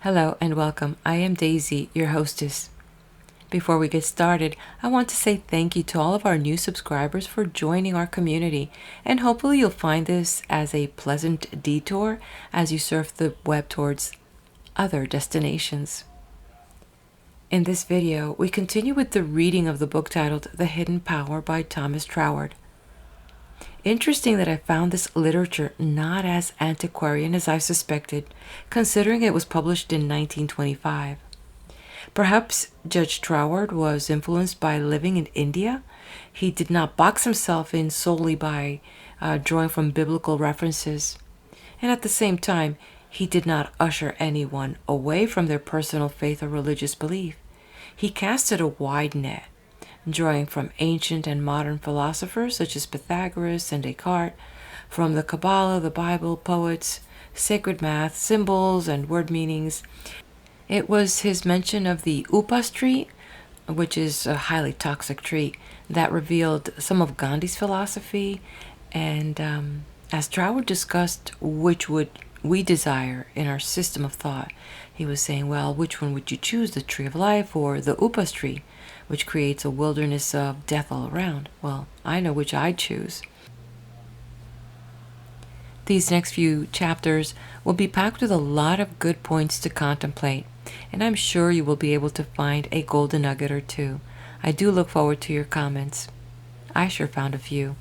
Hello and welcome. I am Daisy, your hostess. Before we get started, I want to say thank you to all of our new subscribers for joining our community, and hopefully you'll find this as a pleasant detour as you surf the web towards other destinations. In this video, we continue with the reading of the book titled The Hidden Power by Thomas Troward. Interesting that I found this literature not as antiquarian as I suspected, considering it was published in 1925. Perhaps Judge Troward was influenced by living in India. He did not box himself in solely by drawing from biblical references. And at the same time, he did not usher anyone away from their personal faith or religious belief. He casted a wide net, drawing from ancient and modern philosophers such as Pythagoras and Descartes, from the Kabbalah, the Bible, poets, sacred math, symbols, and word meanings. It was his mention of the upas tree, which is a highly toxic tree, that revealed some of Gandhi's philosophy. And as Troward discussed which would we desire in our system of thought, he was saying, well, which one would you choose, the tree of life or the upas tree, which creates a wilderness of death all around? Well, I know which I'd choose. These next few chapters will be packed with a lot of good points to contemplate, and I'm sure you will be able to find a golden nugget or two. I do look forward to your comments. I sure found a few.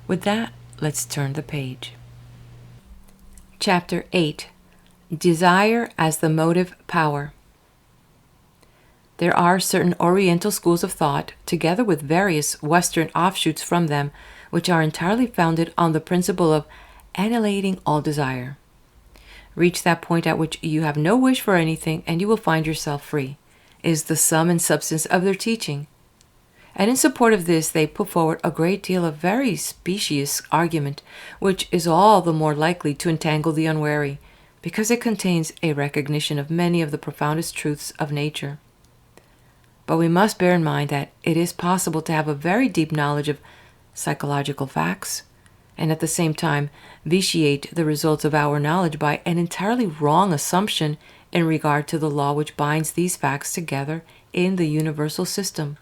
With that, let's turn the page. Chapter 8. Desire as the Motive Power. There are certain Oriental schools of thought, together with various Western offshoots from them, which are entirely founded on the principle of annihilating all desire. Reach that point at which you have no wish for anything and you will find yourself free, is the sum and substance of their teaching. And in support of this, they put forward a great deal of very specious argument, which is all the more likely to entangle the unwary, because it contains a recognition of many of the profoundest truths of nature. But we must bear in mind that it is possible to have a very deep knowledge of psychological facts, and at the same time vitiate the results of our knowledge by an entirely wrong assumption in regard to the law which binds these facts together in the universal system.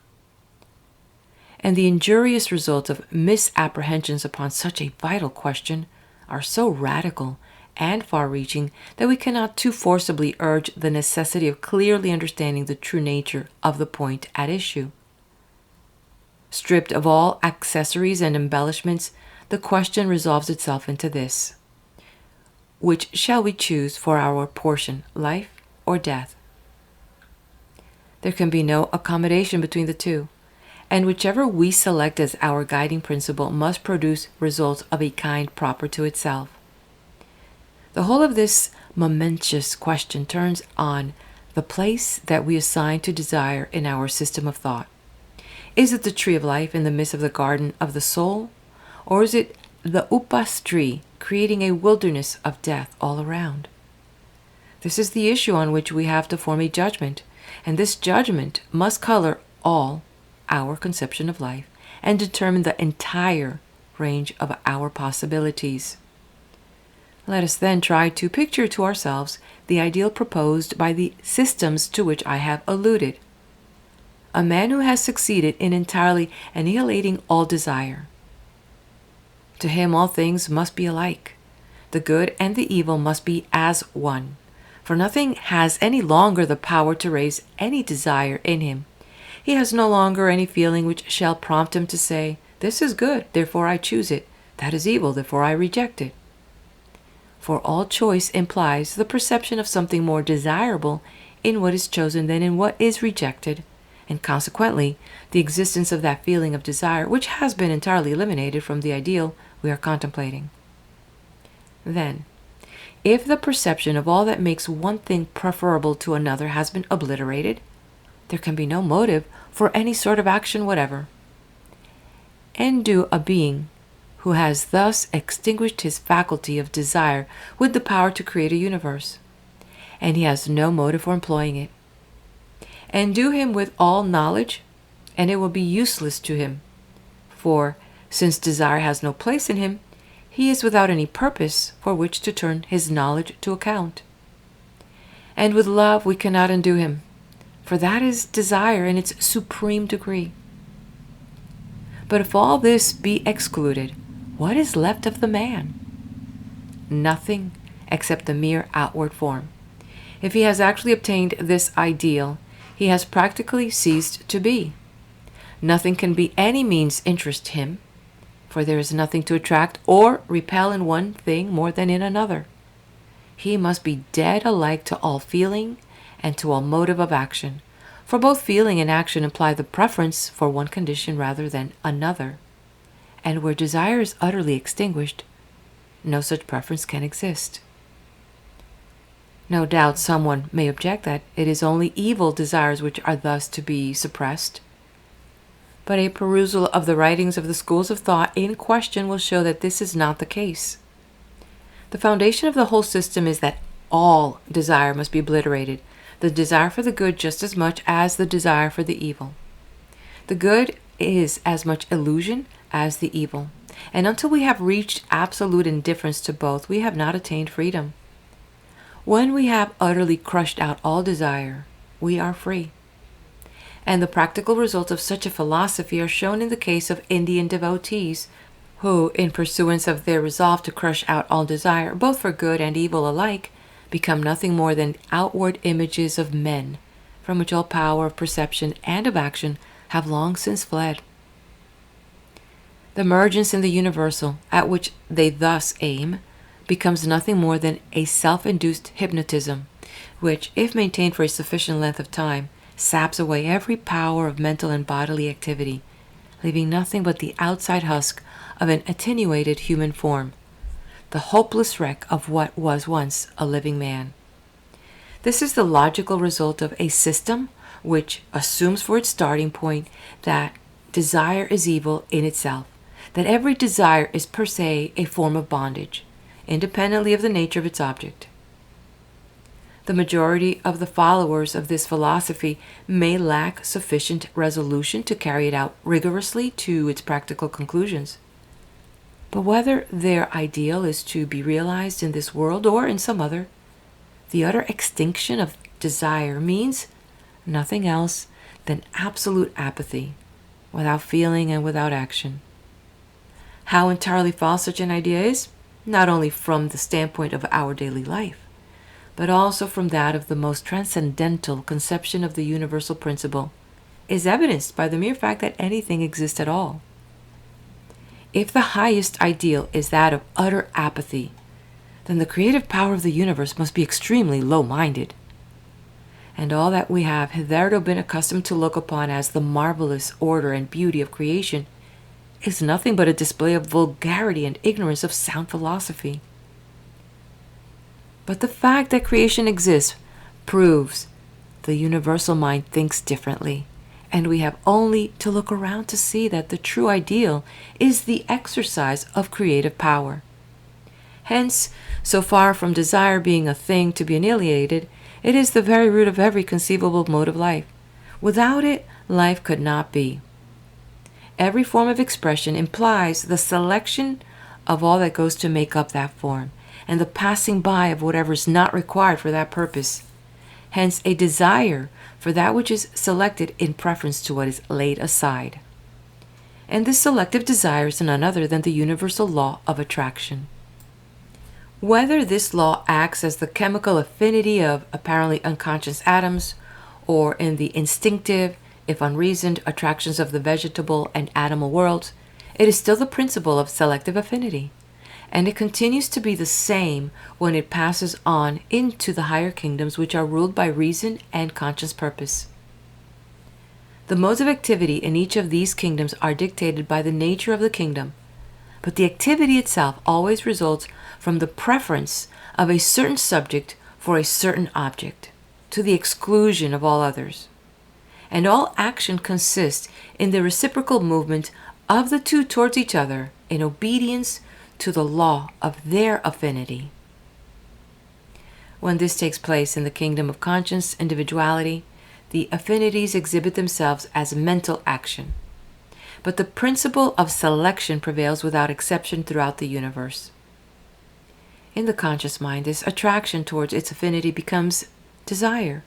And the injurious results of misapprehensions upon such a vital question are so radical and far-reaching that we cannot too forcibly urge the necessity of clearly understanding the true nature of the point at issue. Stripped of all accessories and embellishments, the question resolves itself into this: which shall we choose for our portion, life or death? There can be no accommodation between the two, and whichever we select as our guiding principle must produce results of a kind proper to itself. The whole of this momentous question turns on the place that we assign to desire in our system of thought. Is it the tree of life in the midst of the garden of the soul, or is it the upas tree creating a wilderness of death all around? This is the issue on which we have to form a judgment, and this judgment must color all our conception of life and determine the entire range of our possibilities. Let us then try to picture to ourselves the ideal proposed by the systems to which I have alluded. A man who has succeeded in entirely annihilating all desire. To him all things must be alike. The good and the evil must be as one, for nothing has any longer the power to raise any desire in him. He has no longer any feeling which shall prompt him to say, "This is good, therefore I choose it. That is evil, therefore I reject it." For all choice implies the perception of something more desirable in what is chosen than in what is rejected, and consequently the existence of that feeling of desire which has been entirely eliminated from the ideal we are contemplating. Then, if the perception of all that makes one thing preferable to another has been obliterated, there can be no motive for any sort of action whatever. And do a being who has thus extinguished his faculty of desire with the power to create a universe, and he has no motive for employing it. And do him with all knowledge, and it will be useless to him, for since desire has no place in him, he is without any purpose for which to turn his knowledge to account. And with love we cannot undo him, for that is desire in its supreme degree. But if all this be excluded, what is left of the man? Nothing except the mere outward form. If he has actually obtained this ideal, he has practically ceased to be. Nothing can by any means interest him, for there is nothing to attract or repel in one thing more than in another. He must be dead alike to all feeling and to all motive of action, for both feeling and action imply the preference for one condition rather than another. And where desire is utterly extinguished, no such preference can exist. No doubt someone may object that it is only evil desires which are thus to be suppressed. But a perusal of the writings of the schools of thought in question will show that this is not the case. The foundation of the whole system is that all desire must be obliterated, the desire for the good just as much as the desire for the evil. The good is as much illusion as the evil, and until we have reached absolute indifference to both, we have not attained freedom. When we have utterly crushed out all desire, we are free. And the practical results of such a philosophy are shown in the case of Indian devotees, who, in pursuance of their resolve to crush out all desire, both for good and evil alike, become nothing more than outward images of men, from which all power of perception and of action have long since fled. The emergence in the universal, at which they thus aim, becomes nothing more than a self-induced hypnotism, which, if maintained for a sufficient length of time, saps away every power of mental and bodily activity, leaving nothing but the outside husk of an attenuated human form, the hopeless wreck of what was once a living man. This is the logical result of a system which assumes for its starting point that desire is evil in itself, that every desire is per se a form of bondage, independently of the nature of its object. The majority of the followers of this philosophy may lack sufficient resolution to carry it out rigorously to its practical conclusions. But whether their ideal is to be realized in this world or in some other, the utter extinction of desire means nothing else than absolute apathy, without feeling and without action. How entirely false such an idea is, not only from the standpoint of our daily life, but also from that of the most transcendental conception of the universal principle, is evidenced by the mere fact that anything exists at all. If the highest ideal is that of utter apathy, then the creative power of the universe must be extremely low-minded. And all that we have hitherto been accustomed to look upon as the marvelous order and beauty of creation is nothing but a display of vulgarity and ignorance of sound philosophy. But the fact that creation exists proves the universal mind thinks differently, and we have only to look around to see that the true ideal is the exercise of creative power. Hence, so far from desire being a thing to be annihilated, it is the very root of every conceivable mode of life. Without it, life could not be. Every form of expression implies the selection of all that goes to make up that form, and the passing by of whatever is not required for that purpose. Hence, a desire for that which is selected in preference to what is laid aside. And this selective desire is none other than the universal law of attraction. Whether this law acts as the chemical affinity of apparently unconscious atoms, or in the instinctive, if unreasoned, attractions of the vegetable and animal worlds, it is still the principle of selective affinity, and it continues to be the same when it passes on into the higher kingdoms which are ruled by reason and conscious purpose. The modes of activity in each of these kingdoms are dictated by the nature of the kingdom, but the activity itself always results from the preference of a certain subject for a certain object, to the exclusion of all others. And all action consists in the reciprocal movement of the two towards each other in obedience to the law of their affinity. When this takes place in the kingdom of conscious individuality, the affinities exhibit themselves as mental action. But the principle of selection prevails without exception throughout the universe. In the conscious mind, this attraction towards its affinity becomes Desire.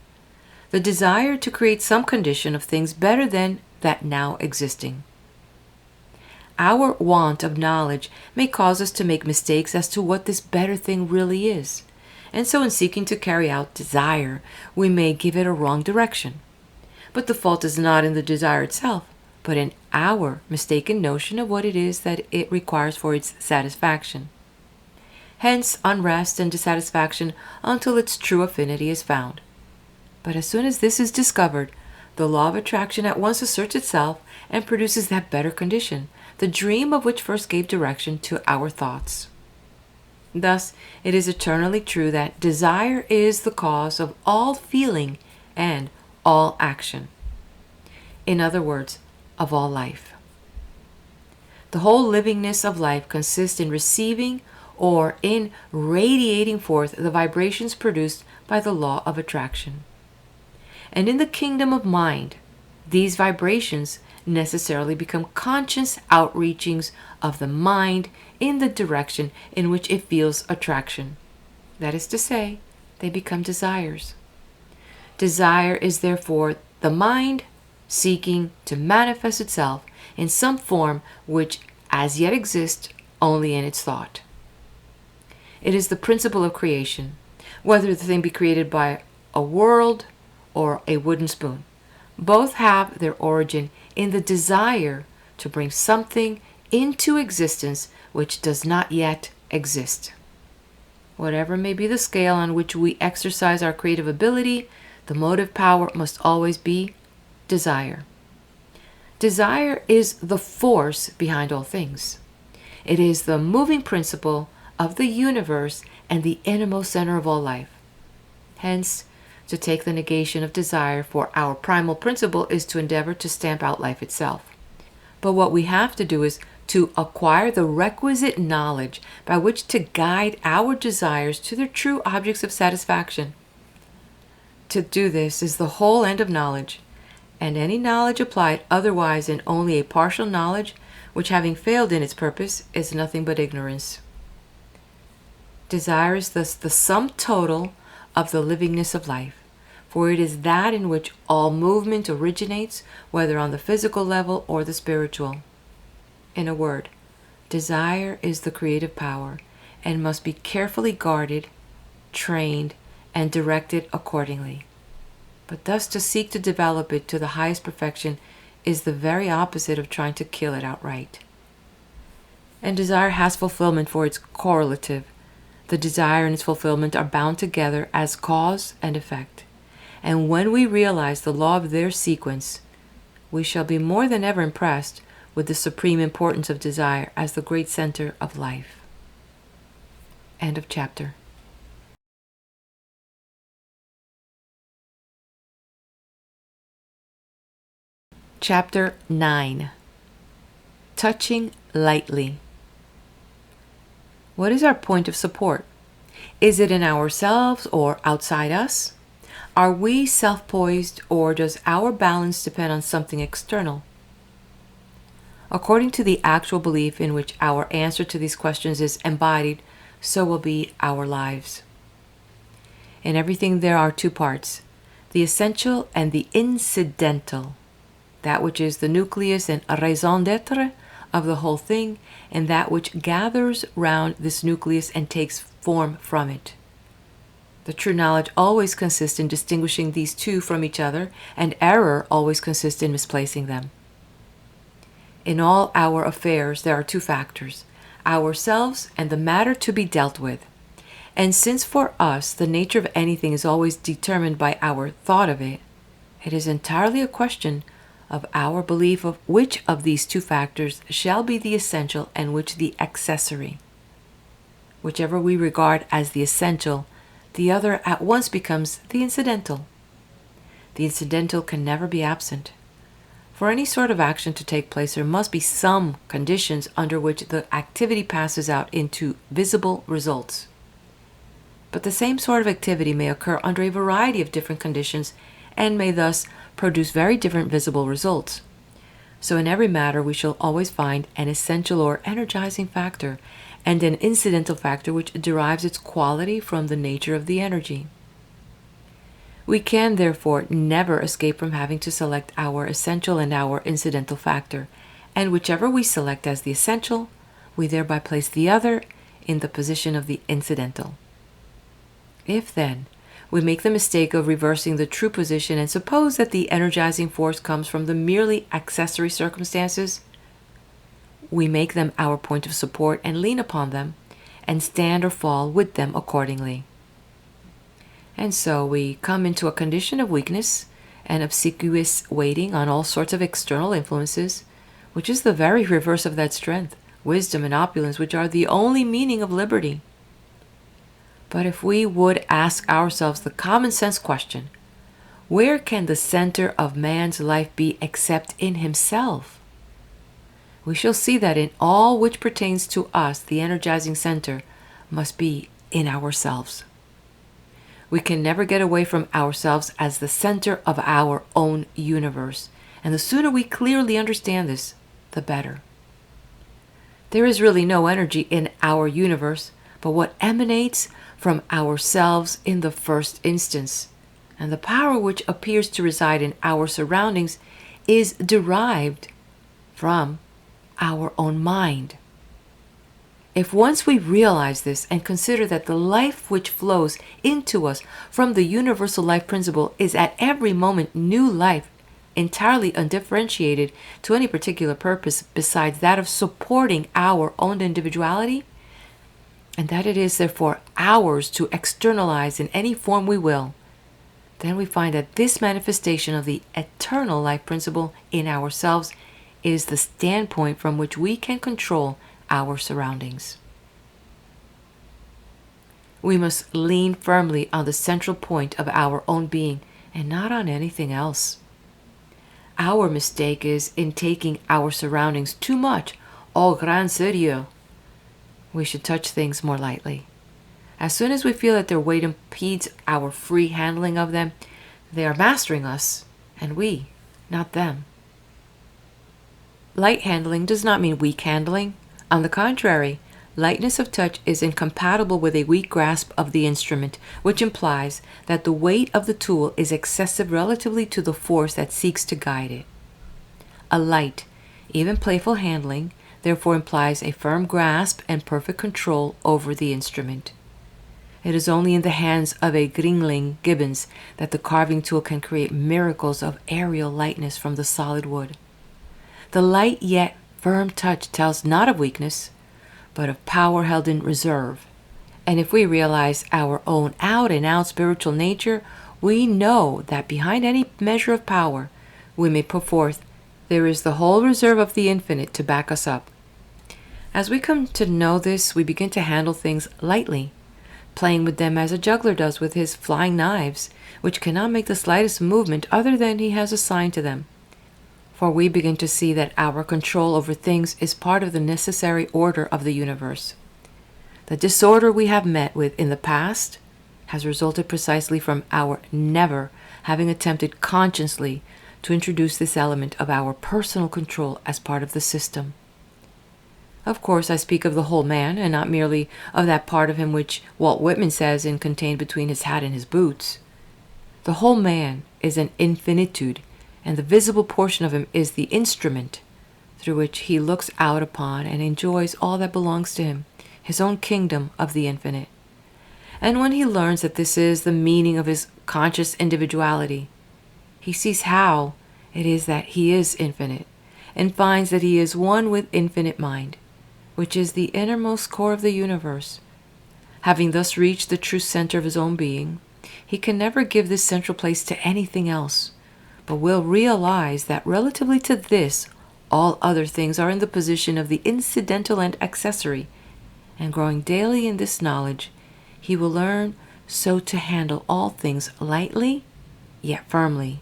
The desire to create some condition of things better than that now existing. Our want of knowledge may cause us to make mistakes as to what this better thing really is, and so in seeking to carry out desire, we may give it a wrong direction. But the fault is not in the desire itself, but in our mistaken notion of what it is that it requires for its satisfaction. Hence unrest and dissatisfaction until its true affinity is found. But as soon as this is discovered, the law of attraction at once asserts itself and produces that better condition, the dream of which first gave direction to our thoughts. Thus, it is eternally true that desire is the cause of all feeling and all action. In other words, of all life. The whole livingness of life consists in receiving or in radiating forth the vibrations produced by the law of attraction. And in the kingdom of mind, these vibrations necessarily become conscious outreachings of the mind in the direction in which it feels attraction. That is to say, they become desires. Desire is therefore the mind seeking to manifest itself in some form which as yet exists only in its thought. It is the principle of creation, whether the thing be created by a world or a wooden spoon. Both have their origin in the desire to bring something into existence which does not yet exist. Whatever may be the scale on which we exercise our creative ability, the motive power must always be desire. Desire is the force behind all things. It is the moving principle of the universe and the innermost center of all life. Hence, to take the negation of desire for our primal principle is to endeavor to stamp out life itself. But what we have to do is to acquire the requisite knowledge by which to guide our desires to their true objects of satisfaction. To do this is the whole end of knowledge, and any knowledge applied otherwise in only a partial knowledge, which having failed in its purpose, is nothing but ignorance. Desire is thus the sum total of the livingness of life, for it is that in which all movement originates, whether on the physical level or the spiritual. In a word, desire is the creative power and must be carefully guarded, trained, and directed accordingly. But thus to seek to develop it to the highest perfection is the very opposite of trying to kill it outright. And desire has fulfillment for its correlative. The desire and its fulfillment are bound together as cause and effect. And when we realize the law of their sequence, we shall be more than ever impressed with the supreme importance of desire as the great center of life. End of chapter. Chapter 9. Touching lightly. What is our point of support? Is it in ourselves or outside us? Are we self-poised, or does our balance depend on something external? According to the actual belief in which our answer to these questions is embodied, so will be our lives. In everything there are two parts, the essential and the incidental, that which is the nucleus and raison d'etre of the whole thing, and that which gathers round this nucleus and takes form from it. The true knowledge always consists in distinguishing these two from each other, and error always consists in misplacing them. In all our affairs there are two factors, ourselves and the matter to be dealt with. And since for us the nature of anything is always determined by our thought of it, it is entirely a question of our belief of which of these two factors shall be the essential and which the accessory. Whichever we regard as the essential, the other at once becomes the incidental. The incidental can never be absent. For any sort of action to take place, there must be some conditions under which the activity passes out into visible results. But the same sort of activity may occur under a variety of different conditions and may thus produce very different visible results. So in every matter we shall always find an essential or energizing factor and an incidental factor which derives its quality from the nature of the energy. We can therefore never escape from having to select our essential and our incidental factor, and whichever we select as the essential, we thereby place the other in the position of the incidental. If then we make the mistake of reversing the true position and suppose that the energizing force comes from the merely accessory circumstances, we make them our point of support and lean upon them and stand or fall with them accordingly. And so we come into a condition of weakness and obsequious waiting on all sorts of external influences, which is the very reverse of that strength, wisdom, and opulence, which are the only meaning of liberty. But if we would ask ourselves the common sense question, where can the center of man's life be except in himself? We shall see that in all which pertains to us, the energizing center must be in ourselves. We can never get away from ourselves as the center of our own universe, and the sooner we clearly understand this, the better. There is really no energy in our universe but what emanates from ourselves in the first instance, and the power which appears to reside in our surroundings is derived from our own mind. If once we realize this and consider that the life which flows into us from the universal life principle is at every moment new life, entirely undifferentiated to any particular purpose besides that of supporting our own individuality, and that it is therefore ours to externalize in any form we will, then we find that this manifestation of the eternal life principle in ourselves is the standpoint from which we can control our surroundings. We must lean firmly on the central point of our own being and not on anything else. Our mistake is in taking our surroundings too much, au grand sérieux. We should touch things more lightly. As soon as we feel that their weight impedes our free handling of them, they are mastering us, and we, not them. Light handling does not mean weak handling. On the contrary, lightness of touch is incompatible with a weak grasp of the instrument, which implies that the weight of the tool is excessive relatively to the force that seeks to guide it. A light, even playful handling, therefore implies a firm grasp and perfect control over the instrument. It is only in the hands of a Gringling Gibbons that the carving tool can create miracles of aerial lightness from the solid wood. The light yet firm touch tells not of weakness, but of power held in reserve. And if we realize our own out-and-out spiritual nature, we know that behind any measure of power we may put forth, there is the whole reserve of the infinite to back us up. As we come to know this, we begin to handle things lightly, playing with them as a juggler does with his flying knives, which cannot make the slightest movement other than he has assigned to them. For we begin to see that our control over things is part of the necessary order of the universe. The disorder we have met with in the past has resulted precisely from our never having attempted consciously to introduce this element of our personal control as part of the system. Of course, I speak of the whole man, and not merely of that part of him which Walt Whitman says is contained between his hat and his boots. The whole man is an infinitude, and the visible portion of him is the instrument through which he looks out upon and enjoys all that belongs to him, his own kingdom of the infinite. And when he learns that this is the meaning of his conscious individuality, he sees how it is that he is infinite, and finds that he is one with infinite mind, which is the innermost core of the universe. Having thus reached the true center of his own being, he can never give this central place to anything else, but will realize that relatively to this, all other things are in the position of the incidental and accessory, and growing daily in this knowledge, he will learn so to handle all things lightly, yet firmly,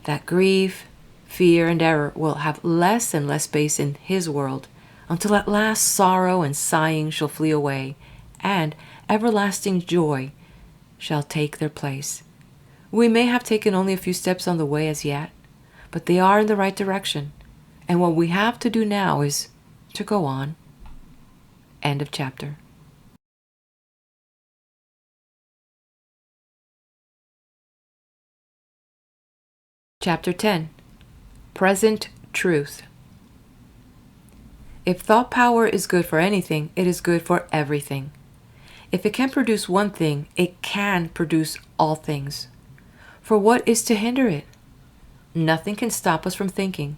that grief, fear, and error will have less and less space in his world, until at last sorrow and sighing shall flee away, and everlasting joy shall take their place. We may have taken only a few steps on the way as yet, but they are in the right direction, and what we have to do now is to go on. End of chapter. Chapter 10. Present Truth. If thought power is good for anything, it is good for everything. If it can produce one thing, it can produce all things. For what is to hinder it? Nothing can stop us from thinking.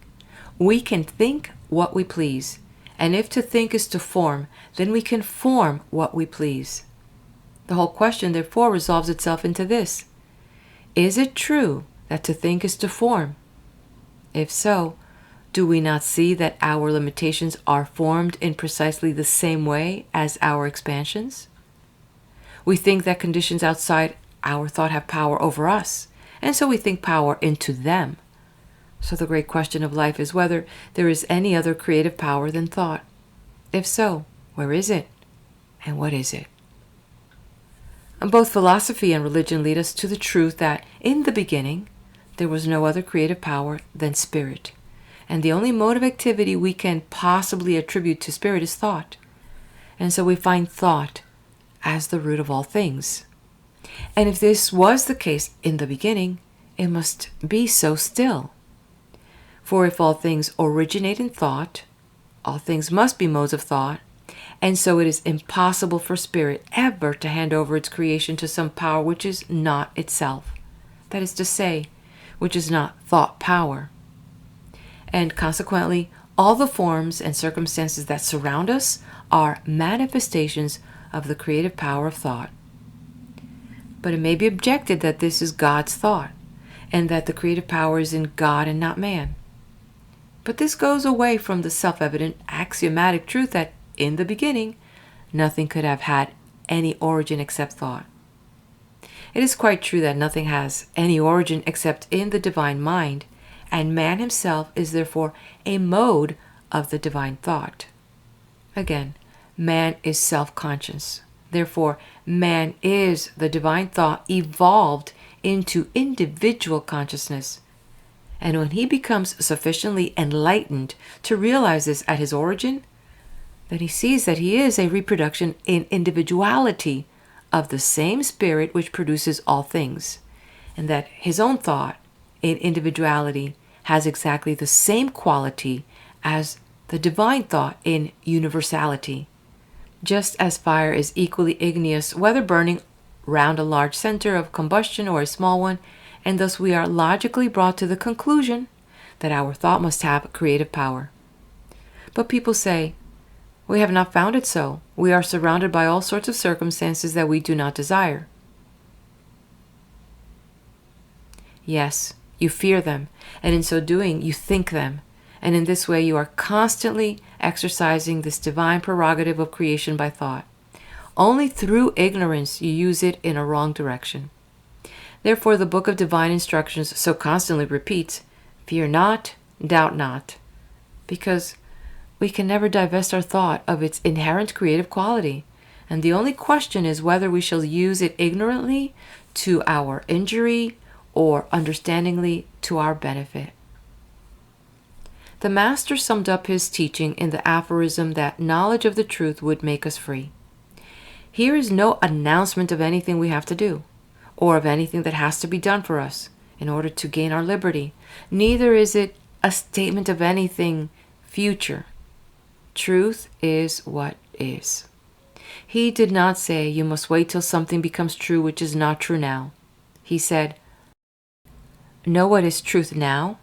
We can think what we please, and if to think is to form, then we can form what we please. The whole question, therefore, resolves itself into this: is it true that to think is to form? If so, do we not see that our limitations are formed in precisely the same way as our expansions? We think that conditions outside our thought have power over us, and so we think power into them. So the great question of life is whether there is any other creative power than thought. If so, where is it, and what is it? And both philosophy and religion lead us to the truth that in the beginning there was no other creative power than spirit, and the only mode of activity we can possibly attribute to spirit is thought. And so we find thought as the root of all things. And if this was the case in the beginning, it must be so still. For if all things originate in thought, all things must be modes of thought, and so it is impossible for spirit ever to hand over its creation to some power which is not itself. That is to say, which is not thought power. And consequently, all the forms and circumstances that surround us are manifestations of the creative power of thought. But it may be objected that this is God's thought, and that the creative power is in God and not man. But this goes away from the self-evident axiomatic truth that in the beginning, nothing could have had any origin except thought. It is quite true that nothing has any origin except in the divine mind, and man himself is therefore a mode of the divine thought. Again, man is self-conscious. Therefore, man is the divine thought evolved into individual consciousness. And when he becomes sufficiently enlightened to realize this at his origin, then he sees that he is a reproduction in individuality of the same spirit which produces all things, and that his own thought in individuality has exactly the same quality as the divine thought in universality. Just as fire is equally igneous whether burning round a large center of combustion or a small one, and thus we are logically brought to the conclusion that our thought must have creative power. But people say, we have not found it so. We are surrounded by all sorts of circumstances that we do not desire. Yes, you fear them, and in so doing you think them, and in this way you are constantly exercising this divine prerogative of creation by thought. Only through ignorance you use it in a wrong direction. Therefore the book of divine instructions so constantly repeats, fear not, doubt not, because we can never divest our thought of its inherent creative quality, and the only question is whether we shall use it ignorantly to our injury or understandingly to our benefit. The Master summed up his teaching in the aphorism that knowledge of the truth would make us free. Here is no announcement of anything we have to do, or of anything that has to be done for us in order to gain our liberty. Neither is it a statement of anything future. Truth is what is. He did not say you must wait till something becomes true which is not true now. He said, know what is truth now,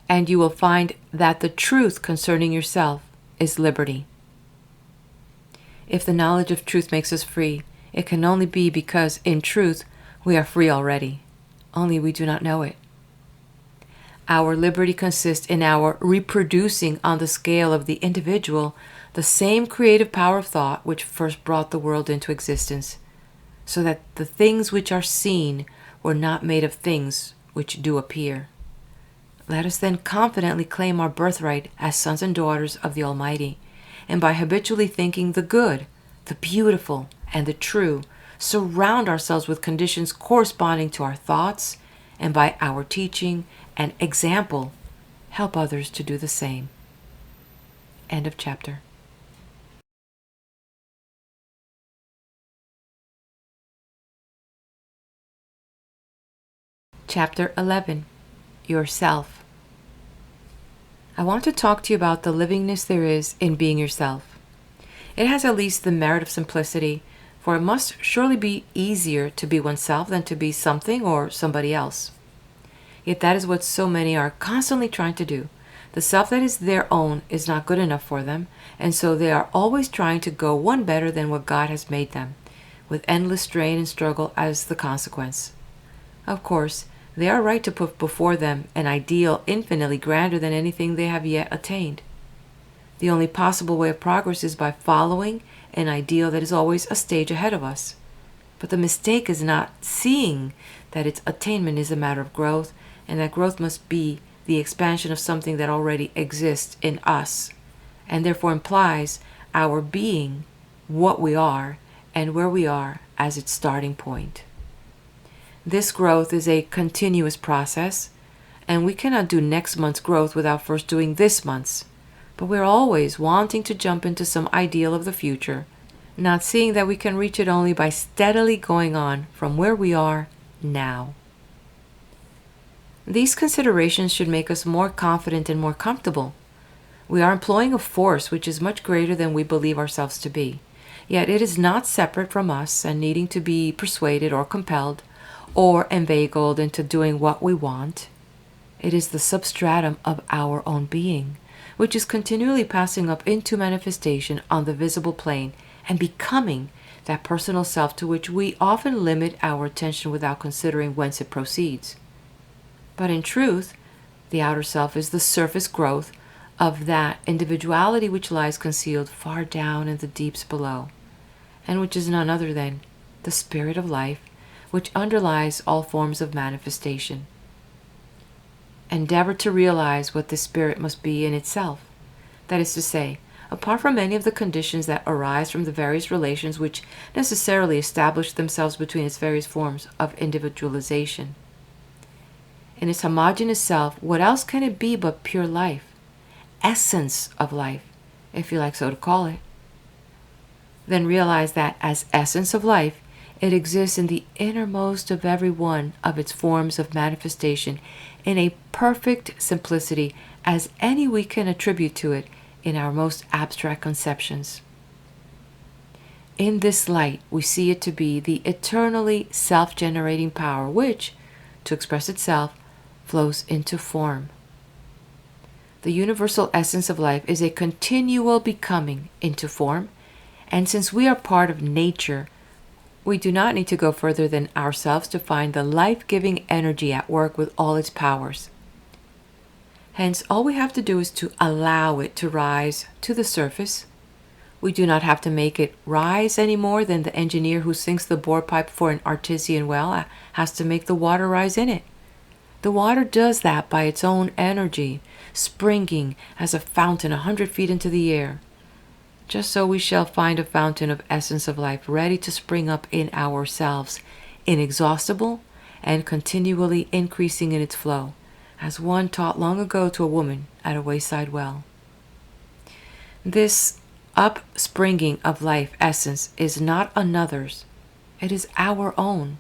and you will find that the truth concerning yourself is liberty. If the knowledge of truth makes us free, it can only be because, in truth, we are free already, only we do not know it. Our liberty consists in our reproducing on the scale of the individual the same creative power of thought which first brought the world into existence, so that the things which are seen were not made of things which do appear. Let us then confidently claim our birthright as sons and daughters of the Almighty, and by habitually thinking the good, the beautiful, and the true, surround ourselves with conditions corresponding to our thoughts, and by our teaching and example, help others to do the same. End of chapter. Chapter 11. yourself. I want to talk to you about the livingness there is in being yourself. It has at least the merit of simplicity, for it must surely be easier to be oneself than to be something or somebody else. Yet that is what so many are constantly trying to do. The self that is their own is not good enough for them, and so they are always trying to go one better than what God has made them, with endless strain and struggle as the consequence. Of course, they are right to put before them an ideal infinitely grander than anything they have yet attained. The only possible way of progress is by following an ideal that is always a stage ahead of us. But the mistake is not seeing that its attainment is a matter of growth, and that growth must be the expansion of something that already exists in us, and therefore implies our being what we are and where we are as its starting point. This growth is a continuous process, and we cannot do next month's growth without first doing this month's. But we're always wanting to jump into some ideal of the future, not seeing that we can reach it only by steadily going on from where we are now. These considerations should make us more confident and more comfortable. We are employing a force which is much greater than we believe ourselves to be, yet it is not separate from us and needing to be persuaded or compelled or inveigled into doing what we want. It is the substratum of our own being, which is continually passing up into manifestation on the visible plane and becoming that personal self to which we often limit our attention without considering whence it proceeds. But in truth, the outer self is the surface growth of that individuality which lies concealed far down in the deeps below, and which is none other than the Spirit of life, which underlies all forms of manifestation. Endeavor to realize what this spirit must be in itself. That is to say, apart from any of the conditions that arise from the various relations which necessarily establish themselves between its various forms of individualization. In its homogeneous self, what else can it be but pure life, essence of life, if you like so to call it? Then realize that as essence of life, it exists in the innermost of every one of its forms of manifestation in a perfect simplicity as any we can attribute to it in our most abstract conceptions. In this light, we see it to be the eternally self-generating power which, to express itself, flows into form. The universal essence of life is a continual becoming into form, and since we are part of nature, we do not need to go further than ourselves to find the life-giving energy at work with all its powers. Hence, all we have to do is to allow it to rise to the surface. We do not have to make it rise any more than the engineer who sinks the bore pipe for an artesian well has to make the water rise in it. The water does that by its own energy, springing as a fountain 100 feet into the air. Just so we shall find a fountain of essence of life ready to spring up in ourselves, inexhaustible and continually increasing in its flow, as one taught long ago to a woman at a wayside well. This upspringing of life essence is not another's, it is our own.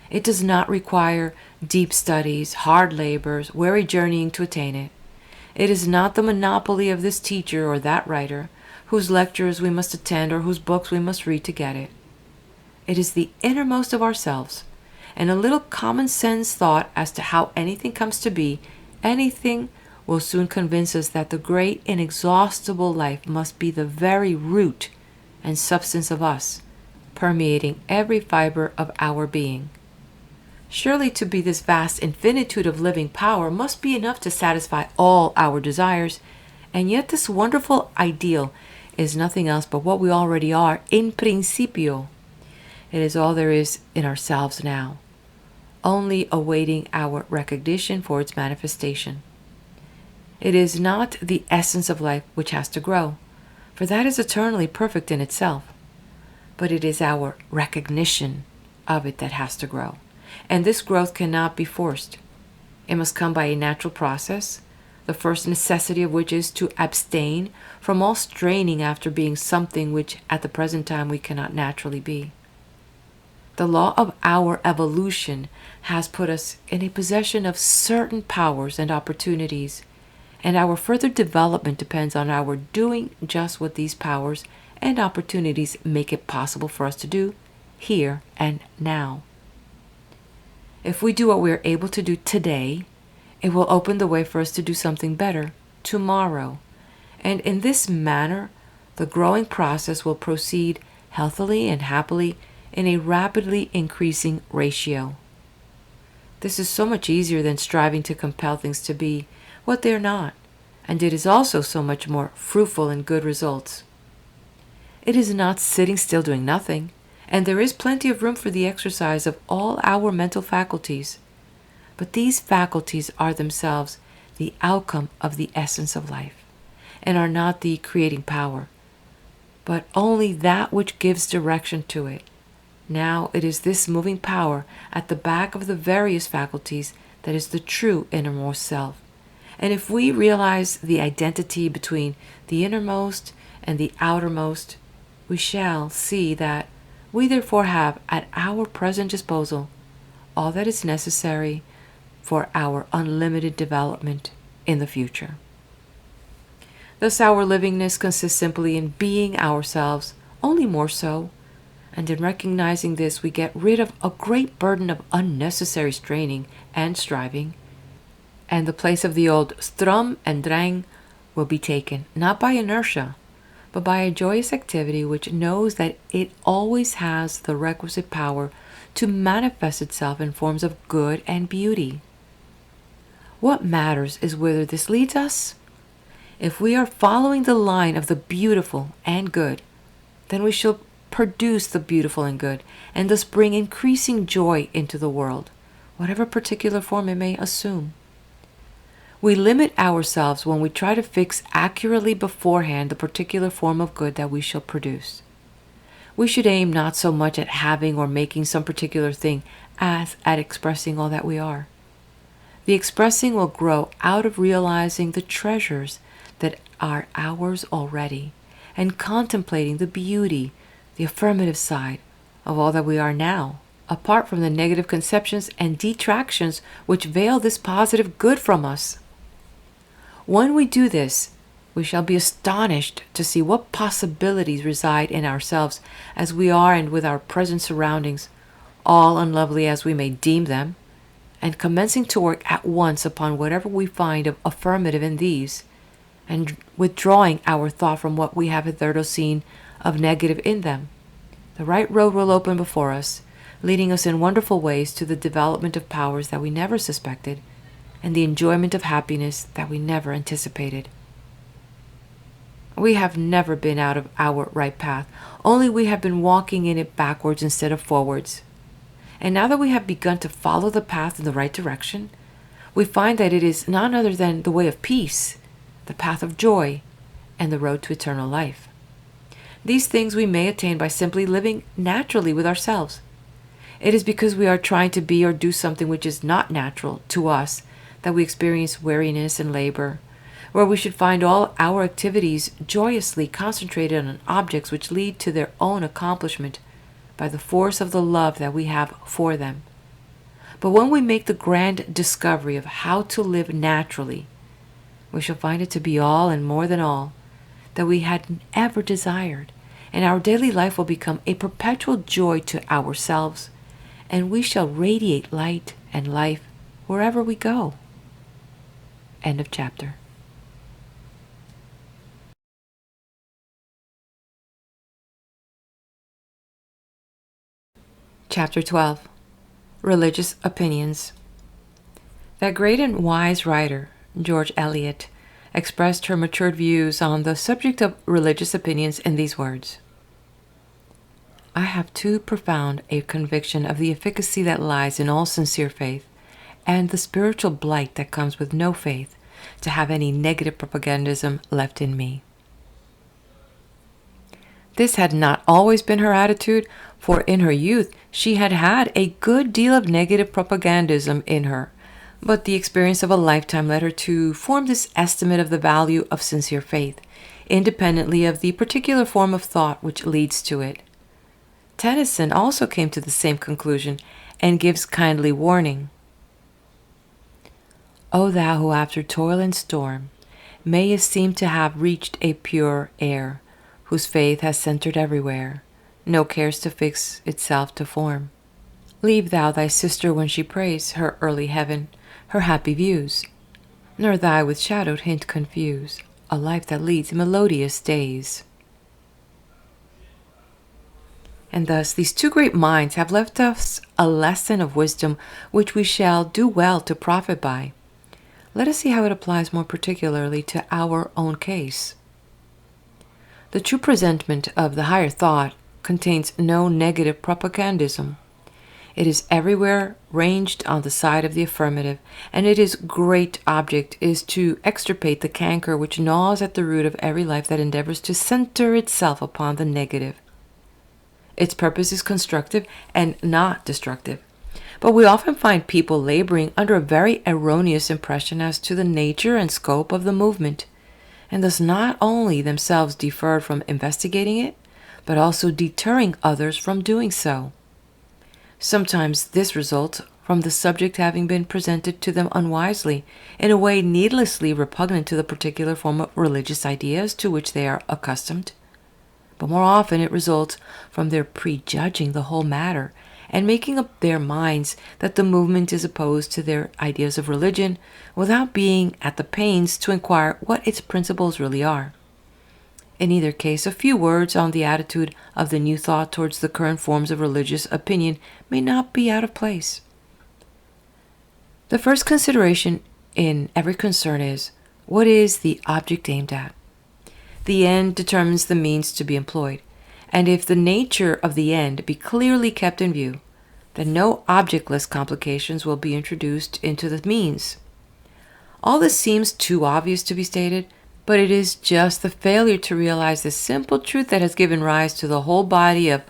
It does not require deep studies, hard labors, weary journeying to attain it. It is not the monopoly of this teacher or that writer, whose lectures we must attend or whose books we must read to get it. It is the innermost of ourselves, and a little common sense thought as to how anything comes to be, anything will soon convince us that the great inexhaustible life must be the very root and substance of us, permeating every fiber of our being. Surely to be this vast infinitude of living power must be enough to satisfy all our desires, and yet this wonderful ideal is nothing else but what we already are in principio. It is all there is in ourselves now, only awaiting our recognition for its manifestation. It is not the essence of life which has to grow, for that is eternally perfect in itself, but it is our recognition of it that has to grow, and this growth cannot be forced. It must come by a natural process, the first necessity of which is to abstain from all straining after being something which at the present time we cannot naturally be. The law of our evolution has put us in a possession of certain powers and opportunities, and our further development depends on our doing just what these powers and opportunities make it possible for us to do here and now. If we do what we are able to do today, it will open the way for us to do something better tomorrow. And in this manner, the growing process will proceed healthily and happily in a rapidly increasing ratio. This is so much easier than striving to compel things to be what they are not, and it is also so much more fruitful in good results. It is not sitting still doing nothing, and there is plenty of room for the exercise of all our mental faculties. But these faculties are themselves the outcome of the essence of life, and are not the creating power, but only that which gives direction to it. Now it is this moving power at the back of the various faculties that is the true innermost self. And if we realize the identity between the innermost and the outermost, we shall see that we therefore have at our present disposal all that is necessary for our unlimited development in the future. Thus our livingness consists simply in being ourselves, only more so, and in recognizing this we get rid of a great burden of unnecessary straining and striving, and the place of the old strum and drang will be taken, not by inertia, but by a joyous activity which knows that it always has the requisite power to manifest itself in forms of good and beauty. What matters is whither this leads us. If we are following the line of the beautiful and good, then we shall produce the beautiful and good, and thus bring increasing joy into the world, whatever particular form it may assume. We limit ourselves when we try to fix accurately beforehand the particular form of good that we shall produce. We should aim not so much at having or making some particular thing as at expressing all that we are. The expressing will grow out of realizing the treasures that are ours already, and contemplating the beauty, the affirmative side of all that we are now, apart from the negative conceptions and detractions which veil this positive good from us. When we do this, we shall be astonished to see what possibilities reside in ourselves as we are and with our present surroundings, all unlovely as we may deem them, and commencing to work at once upon whatever we find of affirmative in these, and withdrawing our thought from what we have hitherto seen of negative in them, the right road will open before us, leading us in wonderful ways to the development of powers that we never suspected, and the enjoyment of happiness that we never anticipated. We have never been out of our right path, only we have been walking in it backwards instead of forwards. And now that we have begun to follow the path in the right direction, we find that it is none other than the way of peace, the path of joy, and the road to eternal life. These things we may attain by simply living naturally with ourselves. It is because we are trying to be or do something which is not natural to us that we experience weariness and labor, where we should find all our activities joyously concentrated on objects which lead to their own accomplishment by the force of the love that we have for them. But when we make the grand discovery of how to live naturally, we shall find it to be all and more than all that we had ever desired, and our daily life will become a perpetual joy to ourselves, and we shall radiate light and life wherever we go. End of chapter. Chapter 12. Religious Opinions. That great and wise writer, George Eliot, expressed her matured views on the subject of religious opinions in these words: I have too profound a conviction of the efficacy that lies in all sincere faith, and the spiritual blight that comes with no faith, to have any negative propagandism left in me. This had not always been her attitude, for in her youth she had had a good deal of negative propagandism in her, but the experience of a lifetime led her to form this estimate of the value of sincere faith, independently of the particular form of thought which leads to it. Tennyson also came to the same conclusion and gives kindly warning. O thou who after toil and storm mayest seem to have reached a pure air, whose faith has centered everywhere, no cares to fix itself to form. Leave thou thy sister when she prays her early heaven, her happy views, nor thy with shadowed hint confuse a life that leads melodious days. And thus these two great minds have left us a lesson of wisdom which we shall do well to profit by. Let us see how it applies more particularly to our own case. The true presentment of the higher thought contains no negative propagandism. It is everywhere ranged on the side of the affirmative, and its great object is to extirpate the canker which gnaws at the root of every life that endeavors to center itself upon the negative. Its purpose is constructive and not destructive. But we often find people laboring under a very erroneous impression as to the nature and scope of the movement, and thus not only themselves deferred from investigating it, but also deterring others from doing so. Sometimes this results from the subject having been presented to them unwisely, in a way needlessly repugnant to the particular form of religious ideas to which they are accustomed. But more often it results from their prejudging the whole matter and making up their minds that the movement is opposed to their ideas of religion without being at the pains to inquire what its principles really are. In either case, a few words on the attitude of the new thought towards the current forms of religious opinion may not be out of place. The first consideration in every concern is, what is the object aimed at? The end determines the means to be employed, and if the nature of the end be clearly kept in view, then no objectless complications will be introduced into the means. All this seems too obvious to be stated, but it is just the failure to realize the simple truth that has given rise to the whole body of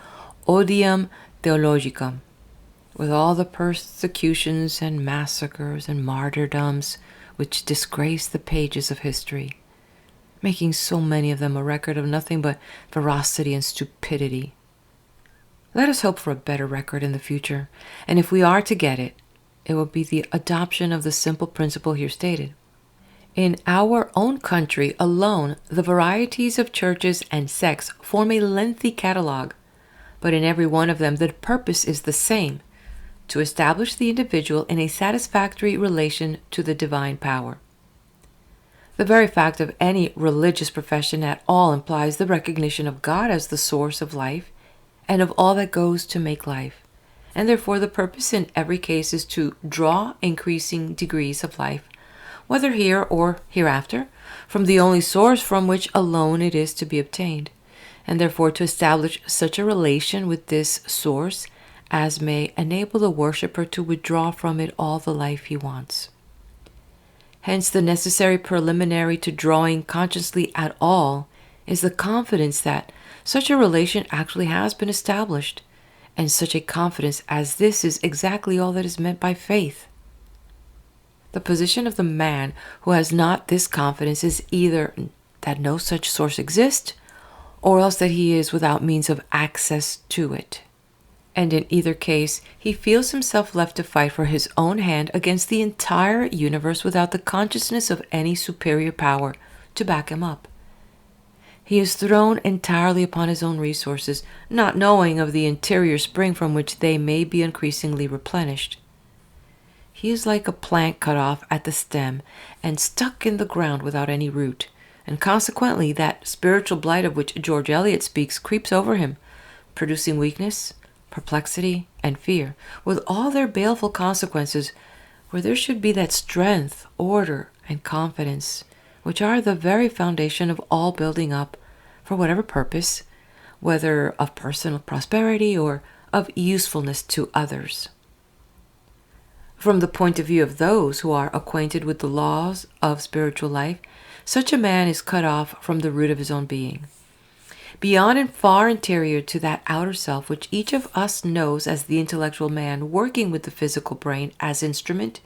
odium theologicum, with all the persecutions and massacres and martyrdoms which disgrace the pages of history, making so many of them a record of nothing but ferocity and stupidity. Let us hope for a better record in the future, and if we are to get it, it will be the adoption of the simple principle here stated. In our own country alone, the varieties of churches and sects form a lengthy catalogue, but in every one of them the purpose is the same, to establish the individual in a satisfactory relation to the divine power. The very fact of any religious profession at all implies the recognition of God as the source of life and of all that goes to make life, and therefore the purpose in every case is to draw increasing degrees of life, whether here or hereafter, from the only source from which alone it is to be obtained, and therefore to establish such a relation with this source as may enable the worshipper to withdraw from it all the life he wants. Hence the necessary preliminary to drawing consciously at all is the confidence that such a relation actually has been established, and such a confidence as this is exactly all that is meant by faith. The position of the man who has not this confidence is either that no such source exists, or else that he is without means of access to it. And in either case, he feels himself left to fight for his own hand against the entire universe without the consciousness of any superior power to back him up. He is thrown entirely upon his own resources, not knowing of the interior spring from which they may be increasingly replenished. He is like a plant cut off at the stem and stuck in the ground without any root, and consequently that spiritual blight of which George Eliot speaks creeps over him, producing weakness, perplexity, and fear, with all their baleful consequences, where there should be that strength, order, and confidence, which are the very foundation of all building up, for whatever purpose, whether of personal prosperity or of usefulness to others. From the point of view of those who are acquainted with the laws of spiritual life, such a man is cut off from the root of his own being. Beyond and far interior to that outer self which each of us knows as the intellectual man working with the physical brain as instrument,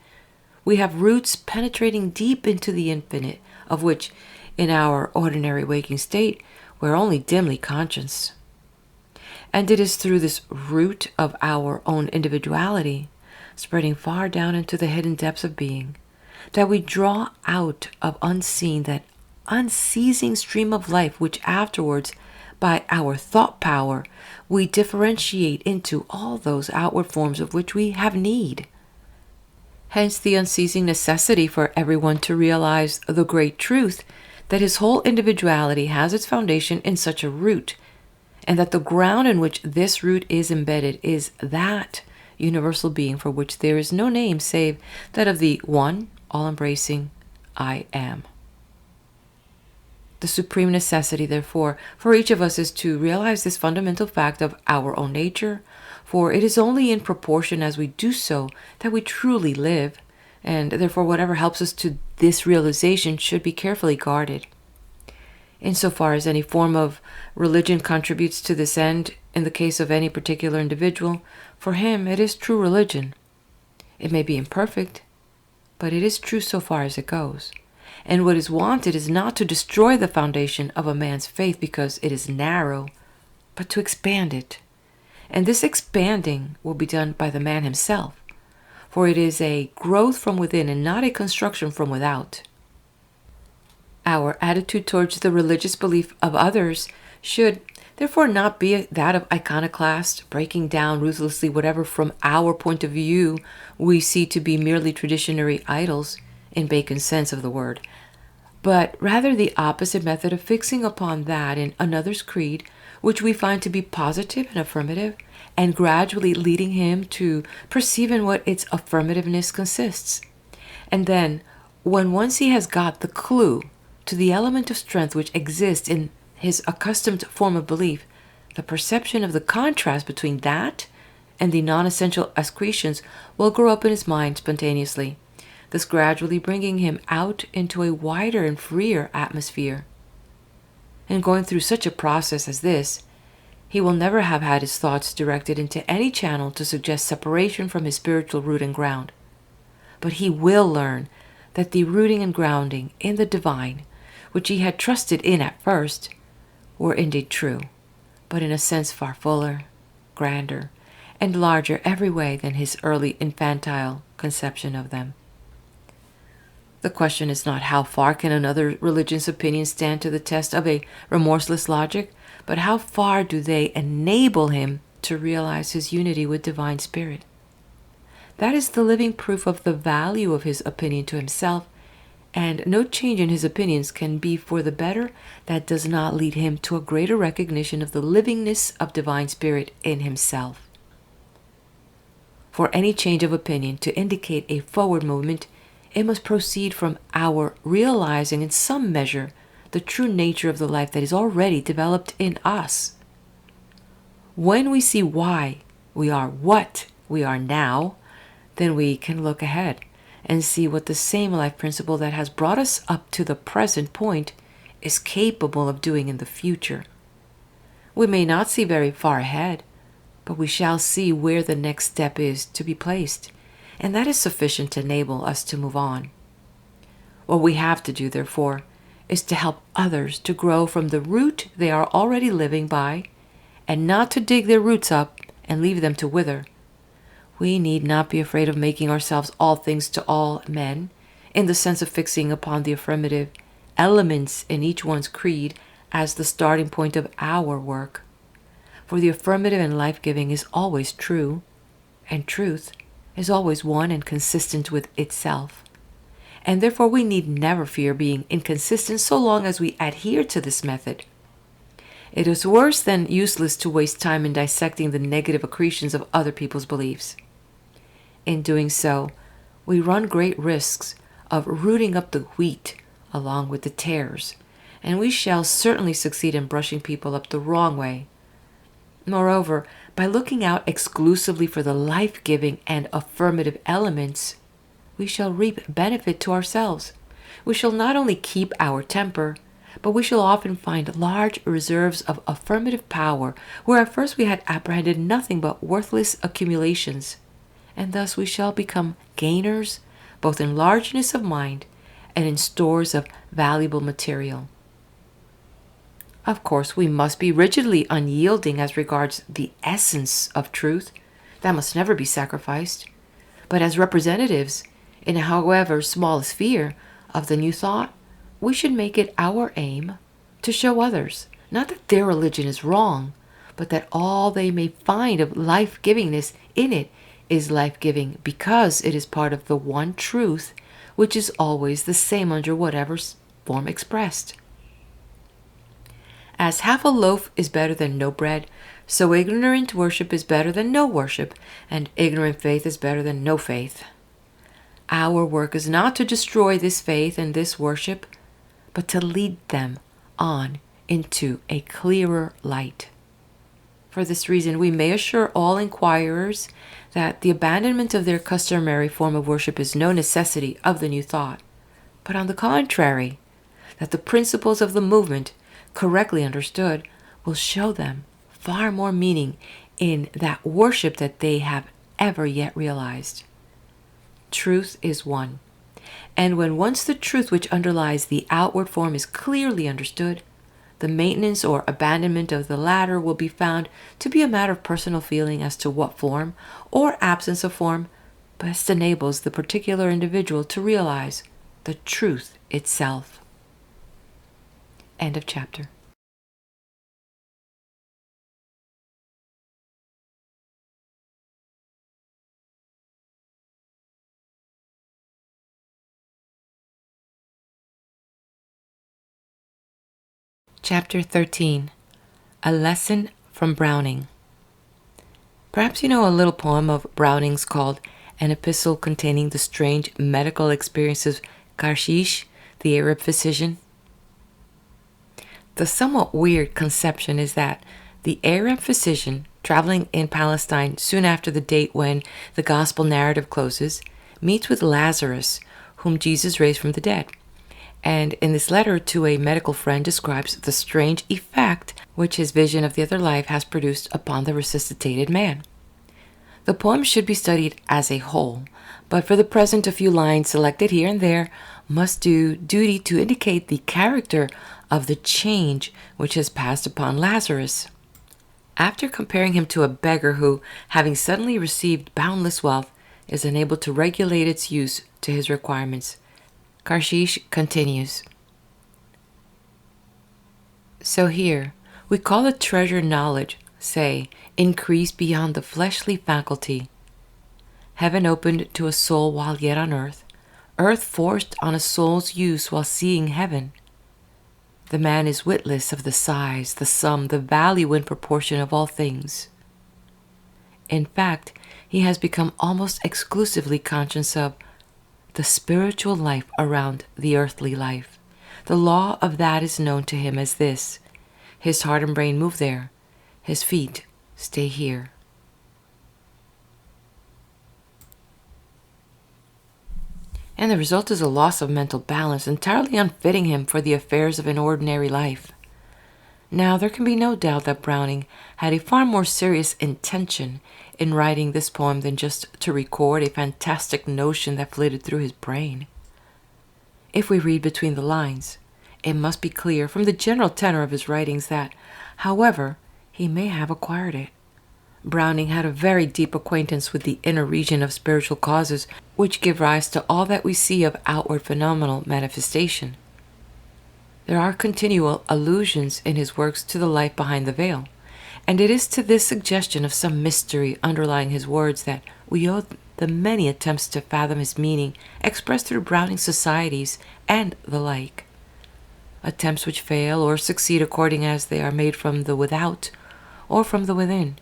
we have roots penetrating deep into the infinite, of which, in our ordinary waking state, we are only dimly conscious. And it is through this root of our own individuality, spreading far down into the hidden depths of being, that we draw out of unseen that unceasing stream of life, which afterwards, by our thought power, we differentiate into all those outward forms of which we have need. Hence the unceasing necessity for everyone to realize the great truth that his whole individuality has its foundation in such a root, and that the ground in which this root is embedded is that universal being for which there is no name save that of the one, all-embracing I am. The supreme necessity, therefore, for each of us is to realize this fundamental fact of our own nature, for it is only in proportion as we do so that we truly live, and therefore whatever helps us to this realization should be carefully guarded. Insofar as any form of religion contributes to this end, in the case of any particular individual, for him it is true religion. It may be imperfect, but it is true so far as it goes. And what is wanted is not to destroy the foundation of a man's faith because it is narrow, but to expand it. And this expanding will be done by the man himself, for it is a growth from within and not a construction from without. Our attitude towards the religious belief of others should therefore not be that of iconoclast, breaking down ruthlessly whatever from our point of view we see to be merely traditionary idols, in Bacon's sense of the word, but rather the opposite method of fixing upon that in another's creed which we find to be positive and affirmative, and gradually leading him to perceive in what its affirmativeness consists. And then, when once he has got the clue to the element of strength which exists in his accustomed form of belief, the perception of the contrast between that and the non-essential accretions will grow up in his mind spontaneously, thus gradually bringing him out into a wider and freer atmosphere. In going through such a process as this, he will never have had his thoughts directed into any channel to suggest separation from his spiritual root and ground. But he will learn that the rooting and grounding in the divine, which he had trusted in at first, were indeed true, but in a sense far fuller, grander, and larger every way than his early infantile conception of them. The question is not how far can another religion's opinions stand to the test of a remorseless logic, but how far do they enable him to realize his unity with divine spirit. That is the living proof of the value of his opinion to himself, and no change in his opinions can be for the better that does not lead him to a greater recognition of the livingness of divine spirit in himself. For any change of opinion to indicate a forward movement, it must proceed from our realizing in some measure the true nature of the life that is already developed in us. When we see why we are what we are now, then we can look ahead and see what the same life principle that has brought us up to the present point is capable of doing in the future. We may not see very far ahead, but we shall see where the next step is to be placed, and that is sufficient to enable us to move on. What we have to do, therefore, is to help others to grow from the root they are already living by, and not to dig their roots up and leave them to wither. We need not be afraid of making ourselves all things to all men, in the sense of fixing upon the affirmative elements in each one's creed as the starting point of our work. For the affirmative and life-giving is always true, and truth is always one and consistent with itself. And therefore we need never fear being inconsistent so long as we adhere to this method. It is worse than useless to waste time in dissecting the negative accretions of other people's beliefs. In doing so, we run great risks of rooting up the wheat along with the tares, and we shall certainly succeed in brushing people up the wrong way. Moreover, by looking out exclusively for the life-giving and affirmative elements, we shall reap benefit to ourselves. We shall not only keep our temper, but we shall often find large reserves of affirmative power where at first we had apprehended nothing but worthless accumulations, and thus we shall become gainers both in largeness of mind and in stores of valuable material. Of course, we must be rigidly unyielding as regards the essence of truth. That must never be sacrificed. But as representatives, in however small a sphere, of the new thought, we should make it our aim to show others, not that their religion is wrong, but that all they may find of life-givingness in it is life-giving because it is part of the one truth which is always the same under whatever form expressed. As half a loaf is better than no bread, so ignorant worship is better than no worship, and ignorant faith is better than no faith. Our work is not to destroy this faith and this worship, but to lead them on into a clearer light. For this reason, we may assure all inquirers that the abandonment of their customary form of worship is no necessity of the new thought, but on the contrary, that the principles of the movement, correctly understood, will show them far more meaning in that worship that they have ever yet realized. Truth is one, and when once the truth which underlies the outward form is clearly understood, the maintenance or abandonment of the latter will be found to be a matter of personal feeling as to what form or absence of form best enables the particular individual to realize the truth itself. End of chapter. Chapter 13. A Lesson from Browning. Perhaps you know a little poem of Browning's called An Epistle Containing the Strange Medical Experiences of Karshish, the Arab Physician. The somewhat weird conception is that the Arab physician, traveling in Palestine soon after the date when the gospel narrative closes, meets with Lazarus, whom Jesus raised from the dead, and in this letter to a medical friend describes the strange effect which his vision of the other life has produced upon the resuscitated man. The poem should be studied as a whole, but for the present a few lines selected here and there must do duty to indicate the character of the change which has passed upon Lazarus. After comparing him to a beggar who, having suddenly received boundless wealth, is unable to regulate its use to his requirements, Karshish continues. So here, we call the treasure knowledge, say, increased beyond the fleshly faculty. Heaven opened to a soul while yet on earth forced on a soul's use while seeing heaven. The man is witless of the size, the sum, the value in proportion of all things. In fact, he has become almost exclusively conscious of the spiritual life around the earthly life. The law of that is known to him as this: his heart and brain move there, his feet stay here. And the result is a loss of mental balance, entirely unfitting him for the affairs of an ordinary life. Now, there can be no doubt that Browning had a far more serious intention in writing this poem than just to record a fantastic notion that flitted through his brain. If we read between the lines, it must be clear from the general tenor of his writings that, however he may have acquired it, Browning had a very deep acquaintance with the inner region of spiritual causes which give rise to all that we see of outward phenomenal manifestation. There are continual allusions in his works to the life behind the veil, and it is to this suggestion of some mystery underlying his words that we owe the many attempts to fathom his meaning expressed through Browning's societies and the like. Attempts which fail or succeed according as they are made from the without or from the within.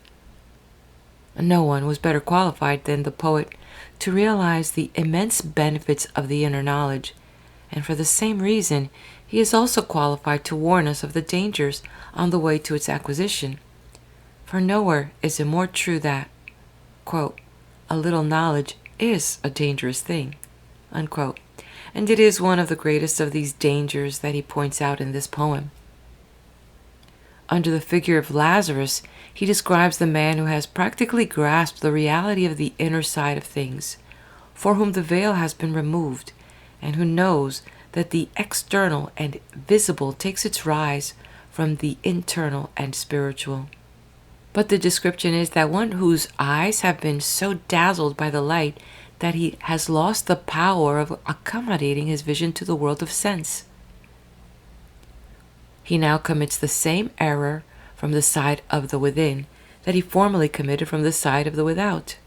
No one was better qualified than the poet to realize the immense benefits of the inner knowledge, and for the same reason he is also qualified to warn us of the dangers on the way to its acquisition. For nowhere is it more true that, quote, a little knowledge is a dangerous thing, unquote, and it is one of the greatest of these dangers that he points out in this poem. Under the figure of Lazarus, he describes the man who has practically grasped the reality of the inner side of things, for whom the veil has been removed, and who knows that the external and visible takes its rise from the internal and spiritual. But the description is that one whose eyes have been so dazzled by the light that he has lost the power of accommodating his vision to the world of sense. He now commits the same error from the side of the within that he formerly committed from the side of the without,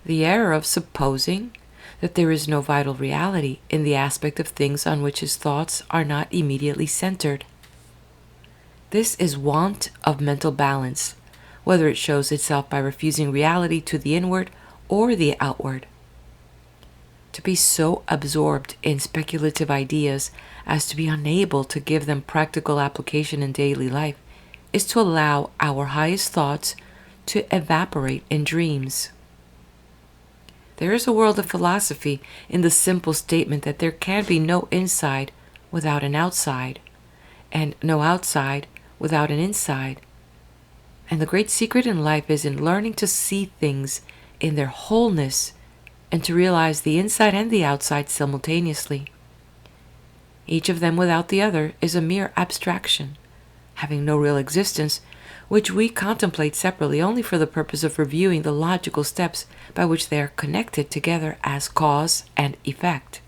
the error of supposing that there is no vital reality in the aspect of things on which his thoughts are not immediately centered. This is want of mental balance, whether it shows itself by refusing reality to the inward or the outward. To be so absorbed in speculative ideas as to be unable to give them practical application in daily life is to allow our highest thoughts to evaporate in dreams. There is a world of philosophy in the simple statement that there can be no inside without an outside, and no outside without an inside. And the great secret in life is in learning to see things in their wholeness and to realize the inside and the outside simultaneously. Each of them without the other is a mere abstraction, having no real existence, which we contemplate separately only for the purpose of reviewing the logical steps by which they are connected together as cause and effect.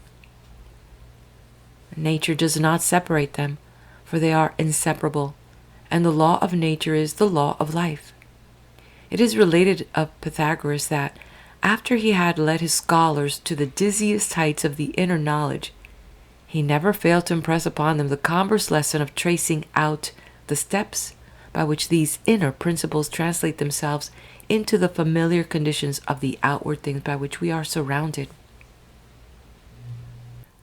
Nature does not separate them, for they are inseparable, and the law of nature is the law of life. It is related of Pythagoras that, after he had led his scholars to the dizziest heights of the inner knowledge, he never failed to impress upon them the converse lesson of tracing out the steps by which these inner principles translate themselves into the familiar conditions of the outward things by which we are surrounded.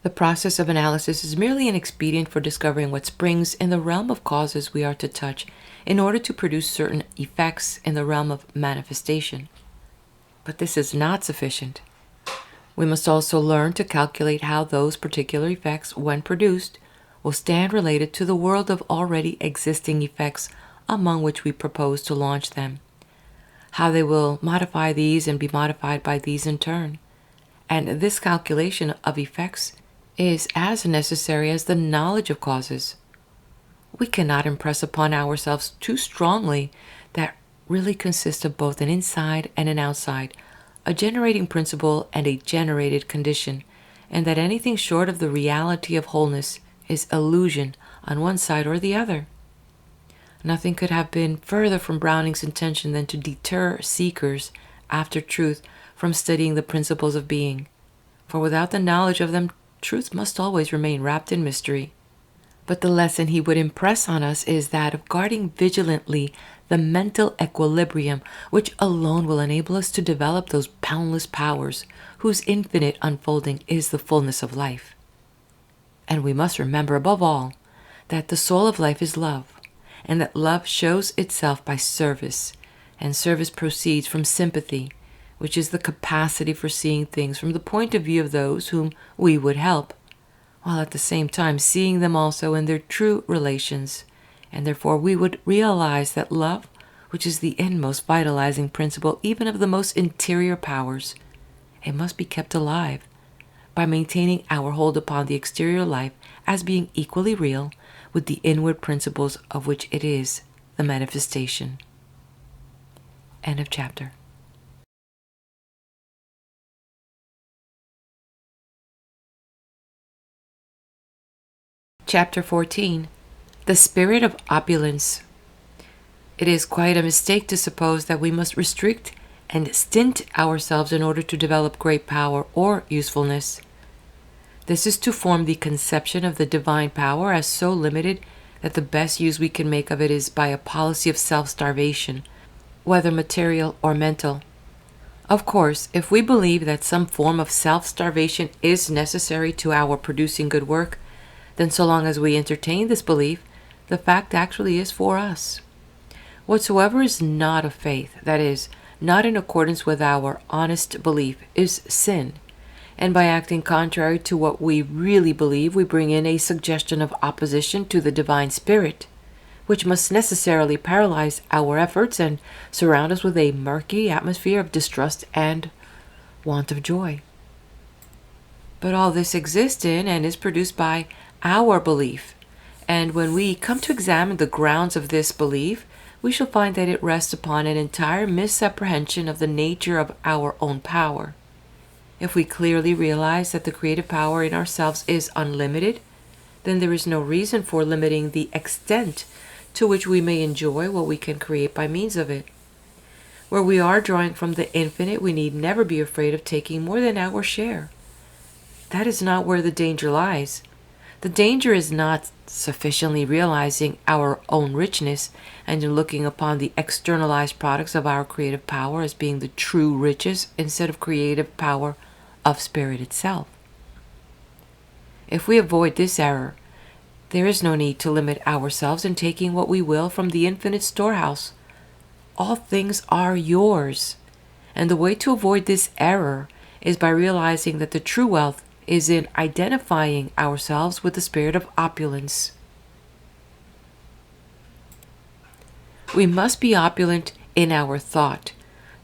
The process of analysis is merely an expedient for discovering what springs in the realm of causes we are to touch in order to produce certain effects in the realm of manifestation. But this is not sufficient. We must also learn to calculate how those particular effects, when produced, will stand related to the world of already existing effects among which we propose to launch them, how they will modify these and be modified by these in turn. And this calculation of effects is as necessary as the knowledge of causes. We cannot impress upon ourselves too strongly that really consists of both an inside and an outside, a generating principle and a generated condition, and that anything short of the reality of wholeness is illusion on one side or the other. Nothing could have been further from Browning's intention than to deter seekers after truth from studying the principles of being, for without the knowledge of them, truth must always remain wrapped in mystery. But the lesson he would impress on us is that of guarding vigilantly the mental equilibrium which alone will enable us to develop those boundless powers whose infinite unfolding is the fullness of life. And we must remember above all that the soul of life is love, and that love shows itself by service, and service proceeds from sympathy, which is the capacity for seeing things from the point of view of those whom we would help, while at the same time seeing them also in their true relations, and therefore we would realize that love, which is the inmost vitalizing principle even of the most interior powers, it must be kept alive by maintaining our hold upon the exterior life as being equally real with the inward principles of which it is the manifestation. End of chapter. Chapter 14. The Spirit of Opulence. It is quite a mistake to suppose that we must restrict and stint ourselves in order to develop great power or usefulness. This is to form the conception of the divine power as so limited that the best use we can make of it is by a policy of self-starvation, whether material or mental. Of course, if we believe that some form of self-starvation is necessary to our producing good work, then so long as we entertain this belief, the fact actually is for us. Whatsoever is not of faith, that is, not in accordance with our honest belief, is sin, and by acting contrary to what we really believe, we bring in a suggestion of opposition to the divine spirit, which must necessarily paralyze our efforts and surround us with a murky atmosphere of distrust and want of joy. But all this exists in and is produced by our belief, And when we come to examine the grounds of this belief, we shall find that it rests upon an entire misapprehension of the nature of our own power. If we clearly realize that the creative power in ourselves is unlimited, then there is no reason for limiting the extent to which we may enjoy what we can create by means of it. Where we are drawing from the infinite, we need never be afraid of taking more than our share. That is not where the danger lies. The danger is not sufficiently realizing our own richness and in looking upon the externalized products of our creative power as being the true riches instead of creative power of spirit itself. If we avoid this error, there is no need to limit ourselves in taking what we will from the infinite storehouse. All things are yours, and the way to avoid this error is by realizing that the true wealth is in identifying ourselves with the spirit of opulence. We must be opulent in our thought.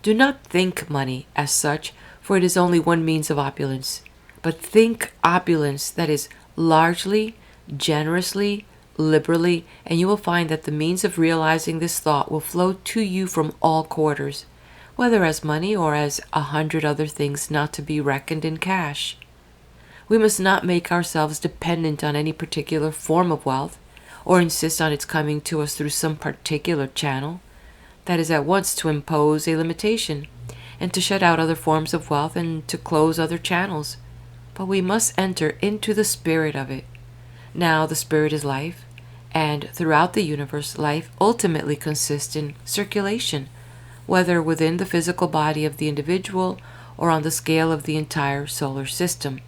Do not think money as such, for it is only one means of opulence, but think opulence that is largely, generously, liberally, and you will find that the means of realizing this thought will flow to you from all quarters, whether as money or as 100 other things not to be reckoned in cash. We must not make ourselves dependent on any particular form of wealth, or insist on its coming to us through some particular channel. That is at once to impose a limitation, and to shut out other forms of wealth and to close other channels. But we must enter into the spirit of it. Now the spirit is life, and throughout the universe, life ultimately consists in circulation, whether within the physical body of the individual or on the scale of the entire solar system.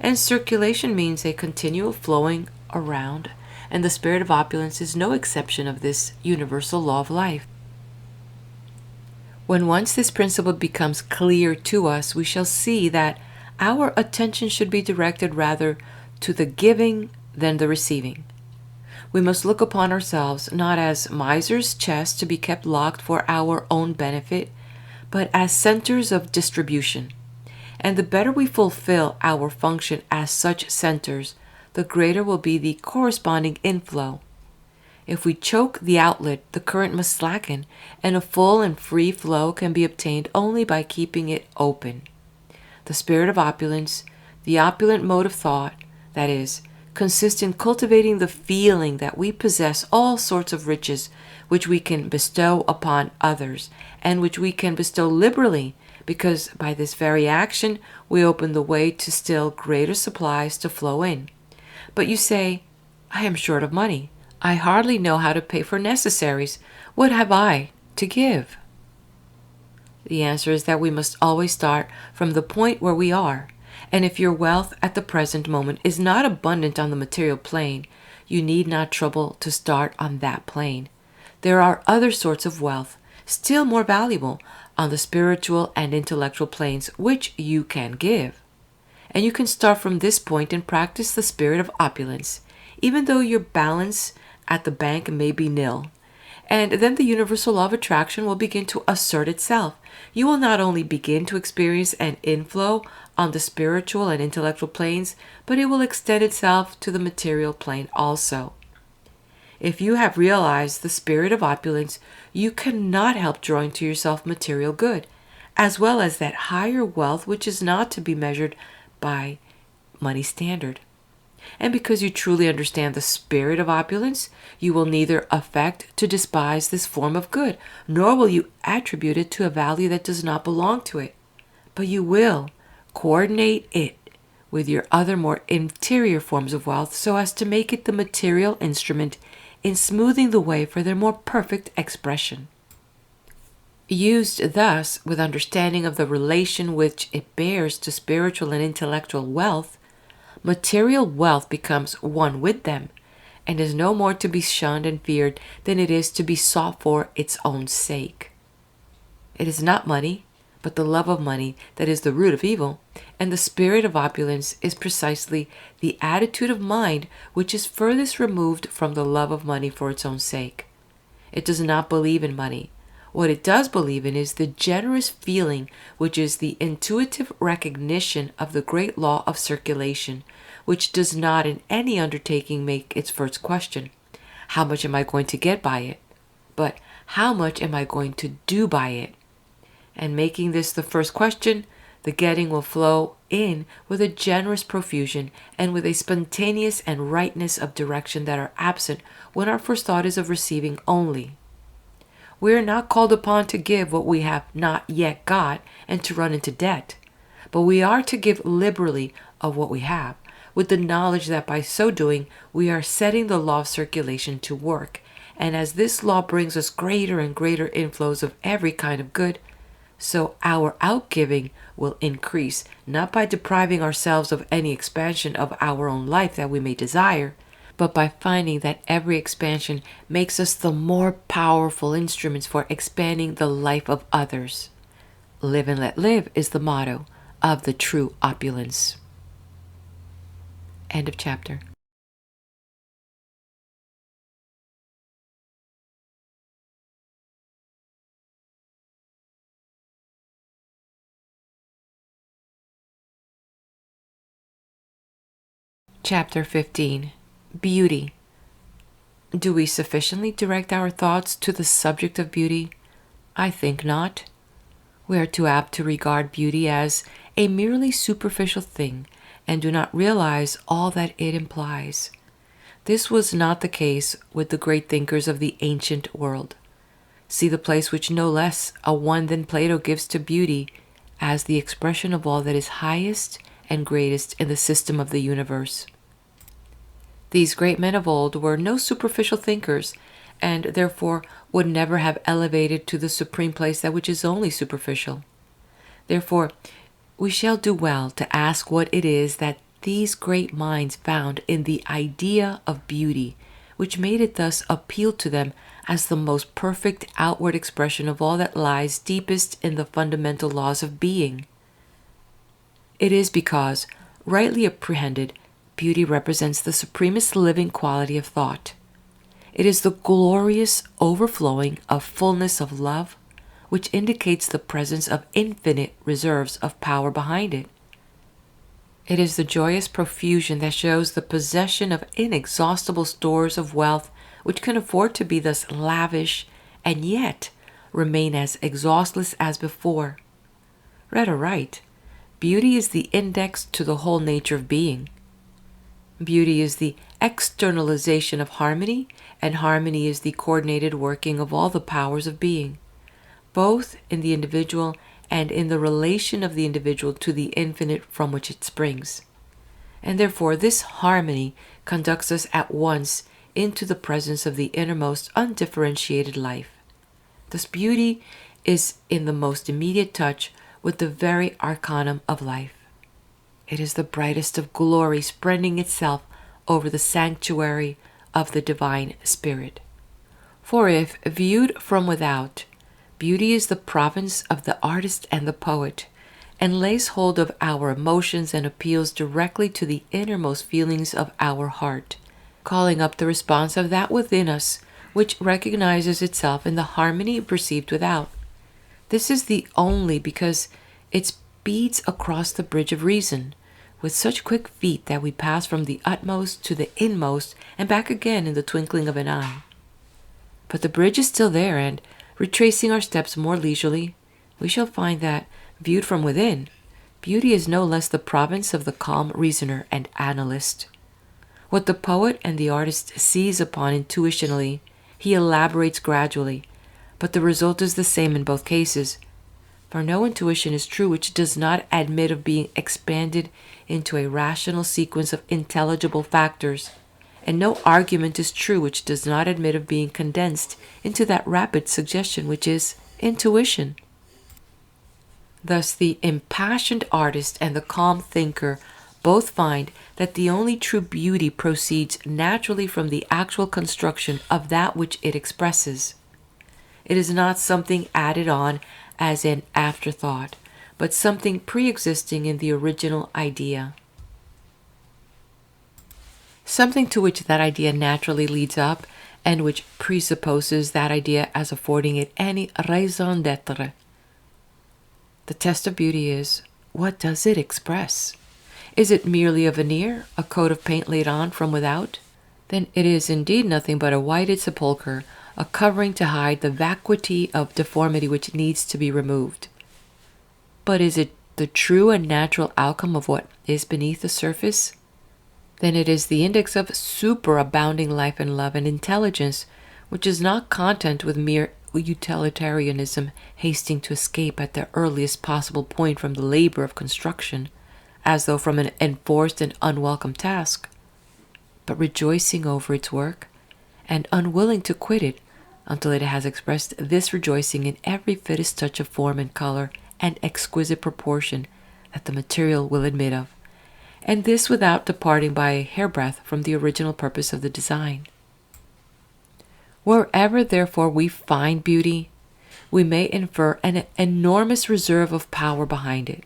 And circulation means a continual flowing around, and the spirit of opulence is no exception of this universal law of life. When once this principle becomes clear to us, we shall see that our attention should be directed rather to the giving than the receiving. We must look upon ourselves not as miser's chests to be kept locked for our own benefit, but as centers of distribution. And the better we fulfill our function as such centers, the greater will be the corresponding inflow. If we choke the outlet, the current must slacken, and a full and free flow can be obtained only by keeping it open. The spirit of opulence, the opulent mode of thought, that is, consists in cultivating the feeling that we possess all sorts of riches which we can bestow upon others, and which we can bestow liberally, because by this very action we open the way to still greater supplies to flow in. But you say, I am short of money. I hardly know how to pay for necessaries. What have I to give? The answer is that we must always start from the point where we are. And if your wealth at the present moment is not abundant on the material plane, you need not trouble to start on that plane. There are other sorts of wealth, still more valuable, on the spiritual and intellectual planes, which you can give. And you can start from this point and practice the spirit of opulence, even though your balance at the bank may be nil. And then the universal law of attraction will begin to assert itself. You will not only begin to experience an inflow on the spiritual and intellectual planes, but it will extend itself to the material plane also. If you have realized the spirit of opulence, you cannot help drawing to yourself material good, as well as that higher wealth which is not to be measured by money standard. And because you truly understand the spirit of opulence, you will neither affect to despise this form of good, nor will you attribute it to a value that does not belong to it, but you will coordinate it with your other more interior forms of wealth so as to make it the material instrument in smoothing the way for their more perfect expression. Used thus with understanding of the relation which it bears to spiritual and intellectual wealth, material wealth becomes one with them, and is no more to be shunned and feared than it is to be sought for its own sake. It is not money, but the love of money that is the root of evil, and the spirit of opulence is precisely the attitude of mind which is furthest removed from the love of money for its own sake. It does not believe in money. What it does believe in is the generous feeling which is the intuitive recognition of the great law of circulation, which does not in any undertaking make its first question, how much am I going to get by it? But how much am I going to do by it? And making this the first question, the getting will flow in with a generous profusion and with a spontaneous and rightness of direction that are absent when our first thought is of receiving only. We are not called upon to give what we have not yet got and to run into debt, but we are to give liberally of what we have, with the knowledge that by so doing we are setting the law of circulation to work, and as this law brings us greater and greater inflows of every kind of good, so our outgiving will increase, not by depriving ourselves of any expansion of our own life that we may desire, but by finding that every expansion makes us the more powerful instruments for expanding the life of others. Live and let live is the motto of the true opulence. End of chapter. Chapter 15. Beauty. Do we sufficiently direct our thoughts to the subject of beauty? I think not. We are too apt to regard beauty as a merely superficial thing and do not realize all that it implies. This was not the case with the great thinkers of the ancient world. See the place which no less a one than Plato gives to beauty as the expression of all that is highest and greatest in the system of the universe. These great men of old were no superficial thinkers, and therefore would never have elevated to the supreme place that which is only superficial. Therefore, we shall do well to ask what it is that these great minds found in the idea of beauty, which made it thus appeal to them as the most perfect outward expression of all that lies deepest in the fundamental laws of being. It is because, rightly apprehended, beauty represents the supremest living quality of thought. It is the glorious overflowing of fullness of love, which indicates the presence of infinite reserves of power behind it. It is the joyous profusion that shows the possession of inexhaustible stores of wealth, which can afford to be thus lavish and yet remain as exhaustless as before. Read aright, beauty is the index to the whole nature of being. Beauty is the externalization of harmony, and harmony is the coordinated working of all the powers of being, both in the individual and in the relation of the individual to the infinite from which it springs. And therefore this harmony conducts us at once into the presence of the innermost undifferentiated life. Thus beauty is in the most immediate touch with the very arcanum of life. It is the brightest of glory spreading itself over the sanctuary of the divine spirit. For if viewed from without, beauty is the province of the artist and the poet, and lays hold of our emotions and appeals directly to the innermost feelings of our heart, calling up the response of that within us which recognizes itself in the harmony perceived without. This is the only because it speeds across the bridge of reason with such quick feet that we pass from the utmost to the inmost and back again in the twinkling of an eye. But the bridge is still there, and retracing our steps more leisurely, we shall find that, viewed from within, beauty is no less the province of the calm reasoner and analyst. What the poet and the artist seize upon intuitionally, he elaborates gradually, but the result is the same in both cases. For no intuition is true which does not admit of being expanded into a rational sequence of intelligible factors, and no argument is true which does not admit of being condensed into that rapid suggestion which is intuition. Thus the impassioned artist and the calm thinker both find that the only true beauty proceeds naturally from the actual construction of that which it expresses. It is not something added on as an afterthought, but something pre-existing in the original idea. Something to which that idea naturally leads up, and which presupposes that idea as affording it any raison d'être. The test of beauty is, what does it express? Is it merely a veneer, a coat of paint laid on from without? Then it is indeed nothing but a whited sepulchre, a covering to hide the vacuity of deformity which needs to be removed. But is it the true and natural outcome of what is beneath the surface? Then it is the index of superabounding life and love and intelligence, which is not content with mere utilitarianism, hasting to escape at the earliest possible point from the labor of construction, as though from an enforced and unwelcome task, but rejoicing over its work, and unwilling to quit it until it has expressed this rejoicing in every fittest touch of form and color and exquisite proportion that the material will admit of, and this without departing by a hairbreadth from the original purpose of the design. Wherever, therefore, we find beauty, we may infer an enormous reserve of power behind it.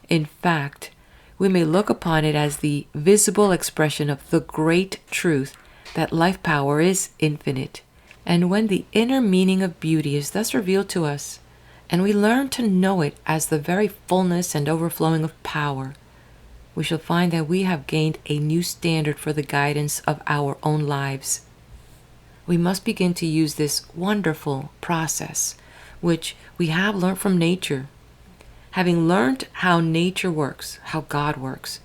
In fact, we may look upon it as the visible expression of the great truth that life power is infinite. And when the inner meaning of beauty is thus revealed to us, and we learn to know it as the very fullness and overflowing of power, we shall find that we have gained a new standard for the guidance of our own lives. We must begin to use this wonderful process, which we have learned from nature. Having learned how nature works, how God works,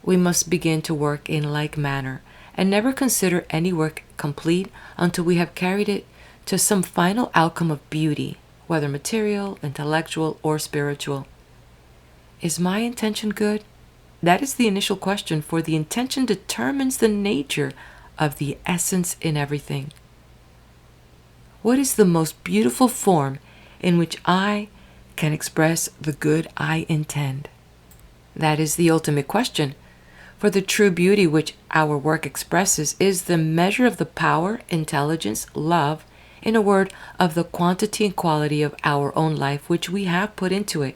we must begin to work in like manner, and never consider any work complete until we have carried it to some final outcome of beauty, whether material, intellectual, or spiritual. Is my intention good? That is the initial question, for the intention determines the nature of the essence in everything. What is the most beautiful form in which I can express the good I intend? That is the ultimate question, for the true beauty which our work expresses is the measure of the power, intelligence, love, in a word, of the quantity and quality of our own life which we have put into it.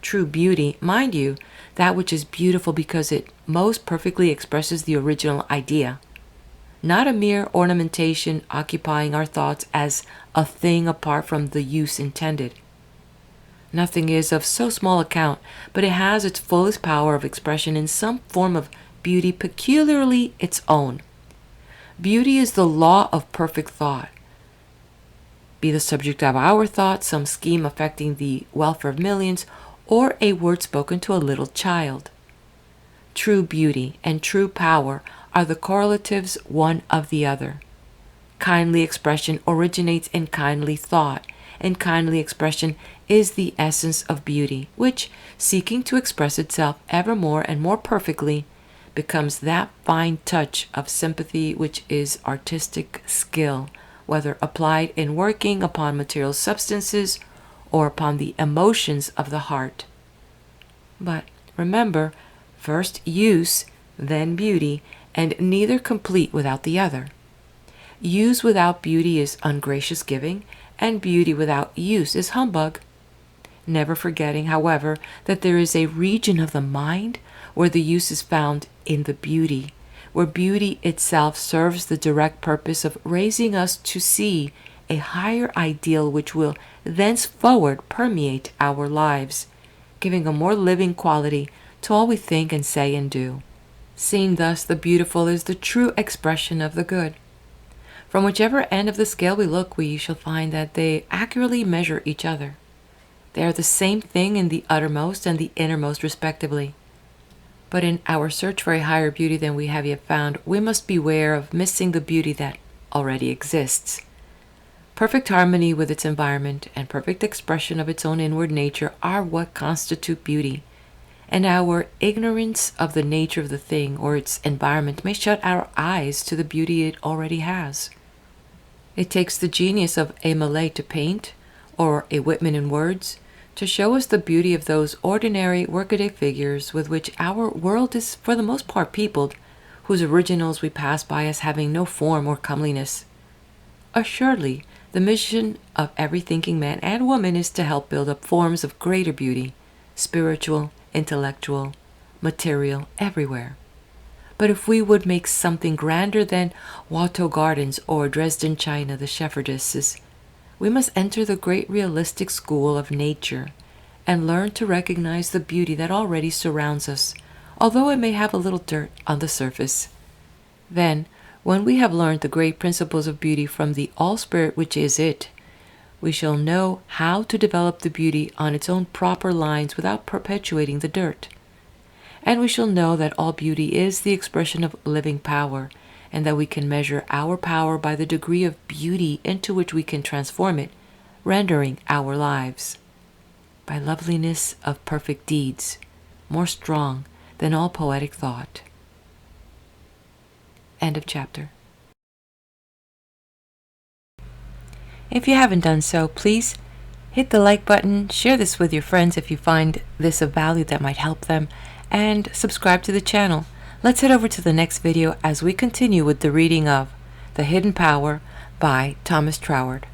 True beauty, mind you, that which is beautiful because it most perfectly expresses the original idea, not a mere ornamentation occupying our thoughts as a thing apart from the use intended. Nothing is of so small account, but it has its fullest power of expression in some form of beauty peculiarly its own. Beauty is the law of perfect thought. Be the subject of our thought some scheme affecting the welfare of millions, or a word spoken to a little child. True beauty and true power are the correlatives one of the other. Kindly expression originates in kindly thought, and kindly expression is the essence of beauty, which, seeking to express itself ever more and more perfectly, becomes that fine touch of sympathy which is artistic skill, whether applied in working upon material substances or upon the emotions of the heart. But remember, first use, then beauty, and neither complete without the other. Use without beauty is ungracious giving, and beauty without use is humbug. Never forgetting, however, that there is a region of the mind where the use is found in the beauty, where beauty itself serves the direct purpose of raising us to see a higher ideal which will thenceforward permeate our lives, giving a more living quality to all we think and say and do. Seen thus, the beautiful is the true expression of the good. From whichever end of the scale we look, we shall find that they accurately measure each other. They are the same thing in the uttermost and the innermost respectively. But in our search for a higher beauty than we have yet found, we must beware of missing the beauty that already exists. Perfect harmony with its environment and perfect expression of its own inward nature are what constitute beauty, and our ignorance of the nature of the thing or its environment may shut our eyes to the beauty it already has. It takes the genius of a Malay to paint, or a Whitman in words, to show us the beauty of those ordinary workaday figures with which our world is for the most part peopled, whose originals we pass by as having no form or comeliness. Assuredly, the mission of every thinking man and woman is to help build up forms of greater beauty, spiritual, intellectual, material, everywhere. But if we would make something grander than Watteau Gardens or Dresden China the shepherdesses, we must enter the great realistic school of nature and learn to recognize the beauty that already surrounds us, although it may have a little dirt on the surface. Then, when we have learned the great principles of beauty from the All-Spirit which is it, we shall know how to develop the beauty on its own proper lines without perpetuating the dirt. And we shall know that all beauty is the expression of living power, and that we can measure our power by the degree of beauty into which we can transform it, rendering our lives by loveliness of perfect deeds, more strong than all poetic thought. End of chapter. If you haven't done so, please hit the like button, share this with your friends if you find this of value that might help them, and subscribe to the channel. Let's head over to the next video as we continue with the reading of The Hidden Power by Thomas Troward.